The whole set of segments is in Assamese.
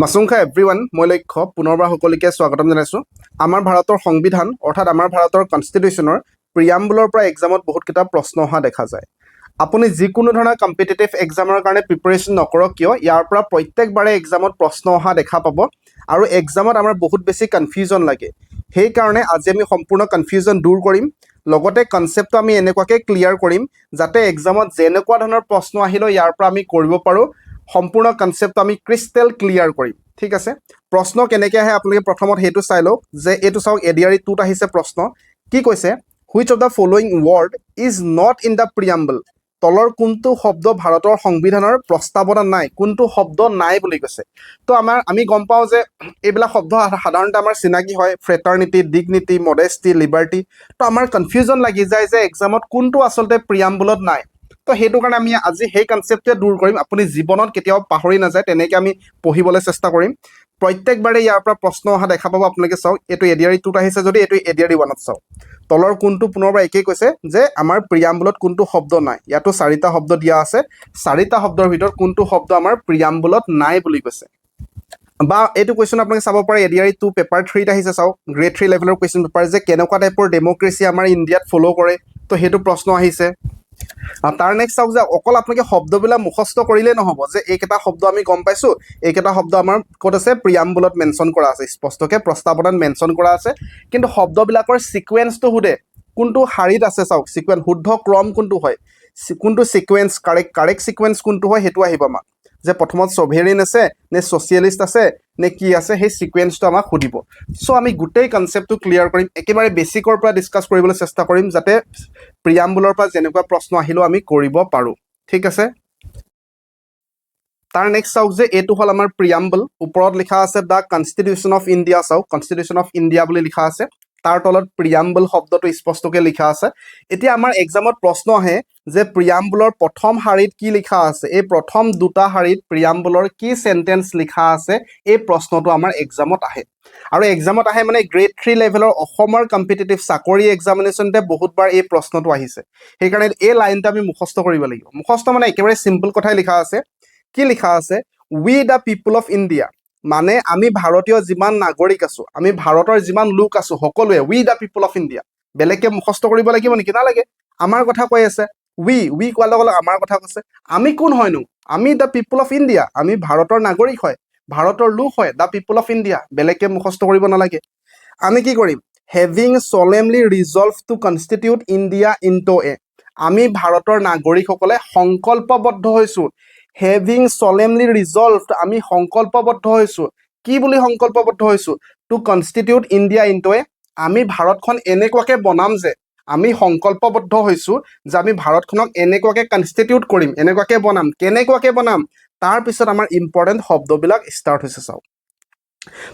মাছুংখা এভৰিৱান মই লক্ষ্য পুনৰবাৰ সকলোকে স্বাগতম জনাইছোঁ। আমাৰ ভাৰতৰ সংবিধান অৰ্থাৎ আমাৰ ভাৰতৰ কনষ্টিটিউশ্যনৰ প্ৰিয়াম্বুলৰ পৰা এক্সামত বহুতকেইটা প্ৰশ্ন অহা দেখা যায়। আপুনি যিকোনো ধৰণৰ কম্পিটিটিভ এক্সামৰ কাৰণে প্ৰিপাৰেশ্যন নকৰক কিয় ইয়াৰ পৰা প্ৰত্যেকবাৰে এক্সামত প্ৰশ্ন অহা দেখা পাব আৰু এক্সামত আমাৰ বহুত বেছি কনফিউজন লাগে। সেইকাৰণে আজি আমি সম্পূৰ্ণ কনফিউজন দূৰ কৰিম, লগতে কনচেপ্টটো আমি এনেকুৱাকৈ ক্লিয়াৰ কৰিম যাতে এক্সামত যেনেকুৱা ধৰণৰ প্ৰশ্ন আহিলেও ইয়াৰ পৰা আমি কৰিব পাৰোঁ। সম্পূৰ্ণ কনচেপ্ট আমি ক্ৰিষ্টেল ক্লিয়াৰ কৰিম। ঠিক আছে, প্ৰশ্ন কেনেকৈ আহে আপোনালোকে প্ৰথমত সেইটো চাই লওক। যে এইটো চাওক ADRE 2ত আহিছে প্ৰশ্ন। কি কৈছে? Which of the following word is not in the preamble. তলৰ কোনটো শব্দ ভাৰতৰ সংবিধানৰ প্ৰস্তাৱনা নাই, কোনটো শব্দ নাই বুলি কৈছে। তো আমি গম পাওঁ যে এইবিলাক শব্দ সাধাৰণতে আমাৰ চিনাকি হয়, ফ্ৰেটাৰ্নিটি, ডিগনিটি, মডেষ্টি, লিবাৰ্টি। তো আমাৰ কনফিউজন লাগি যায় যে এক্সামত কোনটো আচলতে প্ৰিয়াম্বলত নাই। তো সেইটো কাৰণে আমি আজি সেই কনচেপ্টটোৱে দূৰ কৰিম। আপুনি জীৱনত কেতিয়াও পাহৰি নাযায় তেনেকৈ আমি পঢ়িবলৈ চেষ্টা কৰিম। প্ৰত্যেকবাৰে ইয়াৰ পৰা প্ৰশ্ন অহা দেখা পাব। আপোনালোকে চাওক, এইটো ADRE 2ত আহিছে যদি এইটো ADRE 1ত চাওক। তলৰ কোনটো পুনৰবাৰ একেই কৈছে যে আমাৰ প্ৰিয়াম্বুলত কোনটো শব্দ নাই। ইয়াতো 4টা শব্দ দিয়া আছে, 4টা শব্দৰ ভিতৰত কোনটো শব্দ আমাৰ প্ৰিয়াম্বুলত নাই বুলি কৈছে। বা এইটো কুৱেশ্যন আপোনালোকে চাব পাৰে ADRE 2 পেপাৰ 3ত আহিছে। চাওক, গ্ৰেড 3 লেভেলৰ কুৱেশ্যন পেপাৰ যে কেনেকুৱা টাইপৰ ডেম'ক্ৰেচি আমাৰ ইণ্ডিয়াত ফ'ল' কৰে। তো সেইটো প্ৰশ্ন আহিছে। তাৰ নেক্সট চাওক যে অকল আপোনালোকে শব্দবিলাক মুখস্থ কৰিলেই নহ'ব যে এইকেইটা শব্দ আমি গম পাইছোঁ, এইকেইটা শব্দ আমাৰ ক'ত আছে, প্ৰিয়াম্বুলত মেনশ্যন কৰা আছে, স্পষ্টকৈ প্ৰস্তাৱনাত মেনশ্যন কৰা আছে। কিন্তু শব্দবিলাকৰ ছিকুৱেঞ্চটো সোধে, কোনটো শাৰীত আছে। চাওক, ছিকুৱেঞ্চ শুদ্ধ ক্ৰম কোনটো হয়, কোনটো ছিকুৱেঞ্চ কাৰেক্ট ছিকুৱেঞ্চ কোনটো হয় সেইটো আহিব আমাক। যে প্ৰথমত ছভেৰিন আছে নে ছ'চিয়েলিষ্ট আছে নে কি আছে, সেই ছিকুৱেঞ্চটো আমাক সুধিব। চ' আমি গোটেই কনচেপ্টটো ক্লিয়াৰ কৰিম, একেবাৰে বেছিকৰ পৰা ডিছকাছ কৰিবলৈ চেষ্টা কৰিম যাতে প্ৰিয়াম্বুলৰ পৰা যেনেকুৱা প্ৰশ্ন আহিলেও আমি কৰিব পাৰোঁ। ঠিক আছে, তাৰ নেক্সট চাওক যে এইটো হ'ল আমাৰ প্ৰিয়াম্বল। ওপৰত লিখা আছে দ্য কনষ্টিটিউশ্যন অফ ইণ্ডিয়া। চাওক, কনষ্টিটিউশ্যন অফ ইণ্ডিয়া বুলি লিখা আছে, তাৰ তলত প্ৰিয়াম্বল শব্দটো স্পষ্টকৈ লিখা আছে। এতিয়া আমাৰ এক্সামত প্ৰশ্ন আহে যে প্ৰিয়াম্বুলৰ প্ৰথম শাৰীত কি লিখা আছে, এই প্ৰথম দুটা শাৰীত প্ৰিয়াম্বুলৰ কি চেণ্টেন্স লিখা আছে, এই প্ৰশ্নটো আমাৰ এক্সামত আহে। আৰু এক্সামত আহে মানে গ্ৰেড 3 লেভেলৰ অসমৰ কম্পিটিটিভ চাকৰি এক্সামিনেশ্যনতে বহুতবাৰ এই প্ৰশ্নটো আহিছে। সেইকাৰণে এই লাইনটো আমি মুখস্থ কৰিব লাগিব। মুখস্থ মানে একেবাৰে চিম্পল কথাই লিখা আছে। কি লিখা আছে? We the people of India, মানে আমি ভাৰতীয় যিমান নাগৰিক আছোঁ, আমি ভাৰতৰ যিমান লোক আছোঁ সকলোৱে উই দ্য পিপুল অফ ইণ্ডিয়া। বেলেগকে মুখস্থ কৰিব লাগিব নেকি? নালাগে, আমাৰ কথা কৈ আছে। উই কোৱাৰ লগে লগে আমাৰ কথা কৈছে। আমি কোন হয়নো? আমি দ্য পিপুল অফ ইণ্ডিয়া, আমি ভাৰতৰ নাগৰিক হয়, ভাৰতৰ লোক হয়, দ্য পিপুল অফ ইণ্ডিয়া। বেলেগকে মুখস্থ কৰিব নালাগে। আমি কি কৰিম? Having solemnly resolve to constitute India into a, আমি ভাৰতৰ নাগৰিকসকলে সংকল্পবদ্ধ হৈছোঁ। হেভিং চলেমলি ৰিজল্ভ, আমি সংকল্পবদ্ধ হৈছোঁ। কি বুলি সংকল্পবদ্ধ হৈছোঁ? Two constitute India into a, আমি ভাৰতখন এনেকুৱাকৈ বনাম যে, আমি সংকল্পবদ্ধ হৈছোঁ যে আমি ভাৰতখনক এনেকুৱাকৈ কনষ্টিটিউট কৰিম, এনেকুৱাকৈ বনাম। কেনেকুৱাকৈ বনাম? তাৰপিছত আমাৰ ইম্পৰ্টেণ্ট শব্দবিলাক ষ্টাৰ্ট হৈছে। চাওক,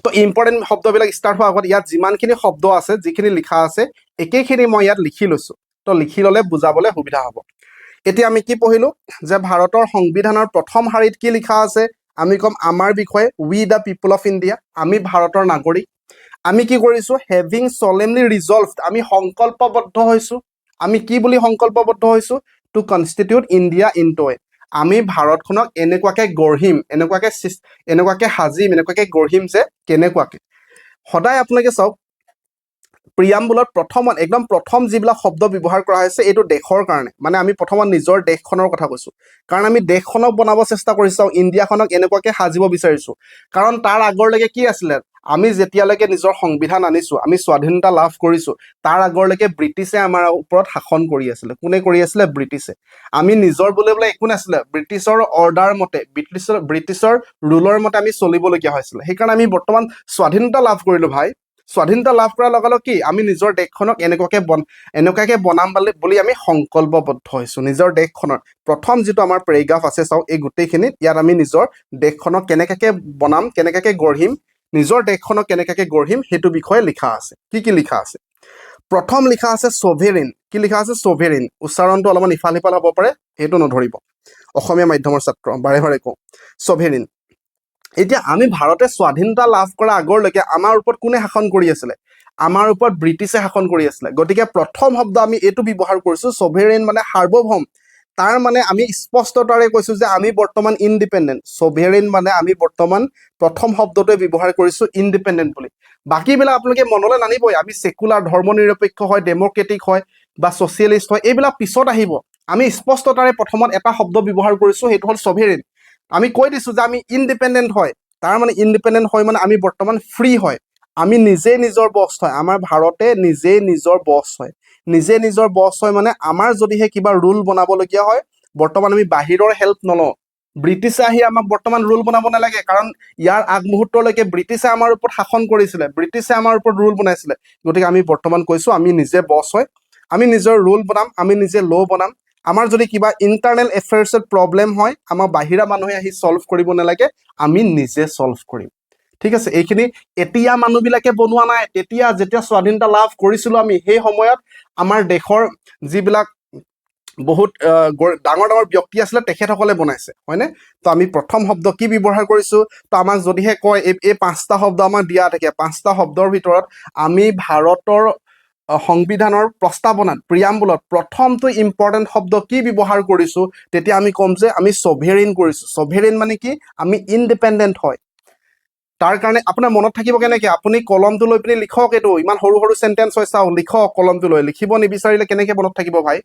তো ইম্পৰ্টেণ্ট শব্দবিলাক ষ্টাৰ্ট হোৱাৰ আগত ইয়াত যিমানখিনি শব্দ আছে, যিখিনি লিখা আছে, একেখিনি মই ইয়াত লিখি লৈছোঁ। তো লিখি ল'লে বুজাবলৈ সুবিধা হ'ব। এতিয়া আমি কি পঢ়িলোঁ যে ভাৰতৰ সংবিধানৰ প্ৰথম শাৰীত কি লিখা আছে? আমি ক'ম আমাৰ বিষয়ে, উই দ্য পিপুল অফ ইণ্ডিয়া, আমি ভাৰতৰ নাগৰিক। আমি কি কৰিছোঁ? হেভিং চলেমলি ৰিজল্ভ, আমি সংকল্পবদ্ধ হৈছোঁ। আমি কি বুলি সংকল্পবদ্ধ হৈছোঁ? Two constitute India into a, আমি ভাৰতখনক এনেকুৱাকৈ গঢ়িম, এনেকুৱাকৈ সাজিম, এনেকুৱাকৈ গঢ়িম যে কেনেকুৱাকৈ। সদায় আপোনালোকে চাওক, প্ৰিয়াম্বুলত একদম প্ৰথম যিবিলাক শব্দ ব্যৱহাৰ কৰা হৈছে এইটো দেশৰ কাৰণে, মানে আমি প্ৰথমত নিজৰ দেশখনৰ কথা কৈছোঁ। কাৰণ আমি দেশখনক বনাব চেষ্টা কৰিছোঁ, ইণ্ডিয়াখনক এনেকুৱাকৈ সাজিব বিচাৰিছোঁ। কাৰণ তাৰ আগৰলৈকে কি আছিলে? আমি যেতিয়ালৈকে নিজৰ সংবিধান আনিছোঁ, আমি স্বাধীনতা লাভ কৰিছোঁ, তাৰ আগৰলৈকে ব্ৰিটিছে আমাৰ ওপৰত শাসন কৰি আছিলে। কোনে কৰি আছিলে? ব্ৰিটিছে। আমি নিজৰ বুলিবলৈ একো নাছিলে, ব্ৰিটিছৰ অৰ্ডাৰ মতে, ব্ৰিটিছৰ ৰুলৰ মতে আমি চলিবলগীয়া হৈছিলে। সেইকাৰণে আমি বৰ্তমান স্বাধীনতা লাভ কৰিলোঁ ভাই। স্বাধীনতা লাভ কৰাৰ লগে লগে কি আমি নিজৰ দেশখনক এনেকুৱাকৈ বনাম বুলি আমি সংকল্পবদ্ধ হৈছোঁ। নিজৰ দেশখনৰ প্ৰথম যিটো আমাৰ পেৰেগ্ৰাফ আছে, চাওক এই গোটেইখিনিত ইয়াত আমি নিজৰ দেশখনক কেনেকুৱাকৈ বনাম, কেনেকুৱাকৈ গঢ়িম, নিজৰ দেশখনক কেনেকুৱাকৈ গঢ়িম সেইটো বিষয়ে লিখা আছে। কি কি লিখা আছে? প্ৰথম লিখা আছে ছভেৰিন। কি লিখা আছে? ছভেৰিন। উচ্চাৰণটো অলপমান ইফাল সিফাল হ'ব পাৰে, সেইটো নধৰিব। অসমীয়া মাধ্যমৰ ছাত্ৰ, বাৰে বাৰে কওঁ, ছভেৰিন। এতিয়া আমি ভাৰতে স্বাধীনতা লাভ কৰা আগৰলৈকে আমাৰ ওপৰত কোনে শাসন কৰি আছিলে? আমাৰ ওপৰত ব্ৰিটিছে শাসন কৰি আছিলে। গতিকে প্ৰথম শব্দ আমি এইটো ব্যৱহাৰ কৰিছোঁ, ছভেৰেইন মানে সাৰ্বভৌম। তাৰ মানে আমি স্পষ্টতাৰে কৈছো যে আমি বৰ্তমান ইণ্ডিপেণ্ডেণ্ট ছভেৰেইন মানে আমি বৰ্তমান প্ৰথম শব্দটোৱে ব্যৱহাৰ কৰিছো ইণ্ডিপেণ্ডেণ্ট বুলি বাকীবিলাক আপোনালোকে মনলৈ নানিবই আমি সেকুলাৰ ধৰ্ম নিৰপেক্ষ হয় ডেমক্ৰেটিক হয় বা ছচিয়েলিষ্ট হয় এইবিলাক পিছত আহিব আমি স্পষ্টতাৰে প্ৰথমত এটা শব্দ ব্যৱহাৰ কৰিছো সেইটো হ'ল ছভেৰেইন আমি কৈ দিছো যে আমি ইণ্ডিপেণ্ডেণ্ট হয় তাৰ মানে ইণ্ডিপেণ্ডেণ্ট হয় মানে আমি বৰ্তমান ফ্ৰী হয় আমি নিজে নিজৰ বছ হয় আমাৰ ভাৰতে নিজে নিজৰ বছ হয় নিজে নিজৰ বছ হয় মানে আমাৰ যদিহে কিবা ৰুল বনাবলগীয়া হয় বৰ্তমান আমি বাহিৰৰ হেল্প নলওঁ ব্ৰিটিছে আহি আমাক বৰ্তমান ৰুল বনাব নালাগে কাৰণ ইয়াৰ আগমুহূৰ্তলৈকে ব্ৰিটিছে আমাৰ ওপৰত শাসন কৰিছিলে ব্ৰিটিছে আমাৰ ওপৰত ৰুল বনাইছিলে গতিকে আমি বৰ্তমান কৈছো আমি নিজে বছ হয় আমি নিজৰ ৰুল বনাম আমি নিজে ল' বনাম আমাৰ যদি কিবা ইণ্টাৰনেল এফেয়াৰ্ছত প্ৰব্লেম হয় আমাৰ বাহিৰা মানুহে আহি ছল্ভ কৰিব নালাগে আমি নিজে ছল্ভ কৰিম ঠিক আছে এইখিনি এতিয়া মানুহবিলাকে বনোৱা নাই তেতিয়া যেতিয়া স্বাধীনতা লাভ কৰিছিলো আমি সেই সময়ত আমাৰ দেশৰ যিবিলাক বহুত ডাঙৰ ডাঙৰ ব্যক্তি আছিলে তেখেতসকলে বনাইছে হয়নে তো আমি প্ৰথম শব্দ কি ব্যৱহাৰ কৰিছো তো আমাক যদিহে কয় এই পাঁচটা শব্দ আমাক দিয়া থাকে পাঁচটা শব্দৰ ভিতৰত আমি ভাৰতৰ সংবিধানৰ প্ৰস্তাৱনাত প্ৰিয়াম্বুলত প্ৰথমটো ইম্পৰ্টেণ্ট শব্দ কি ব্যৱহাৰ কৰিছো তেতিয়া আমি ক'ম যে আমি ছভেৰেইন কৰিছো ছভেৰেইন মানে কি আমি ইণ্ডিপেণ্ডেণ্ট হয় তাৰ কাৰণে আপোনাৰ মনত থাকিব কেনেকৈ আপুনি কলমটো লৈ পিনি লিখক এইটো ইমান সৰু সৰু চেণ্টেঞ্চ হয় চাওক লিখক কলমটো লৈ লিখিব নিবিচাৰিলে কেনেকৈ মনত থাকিব ভাই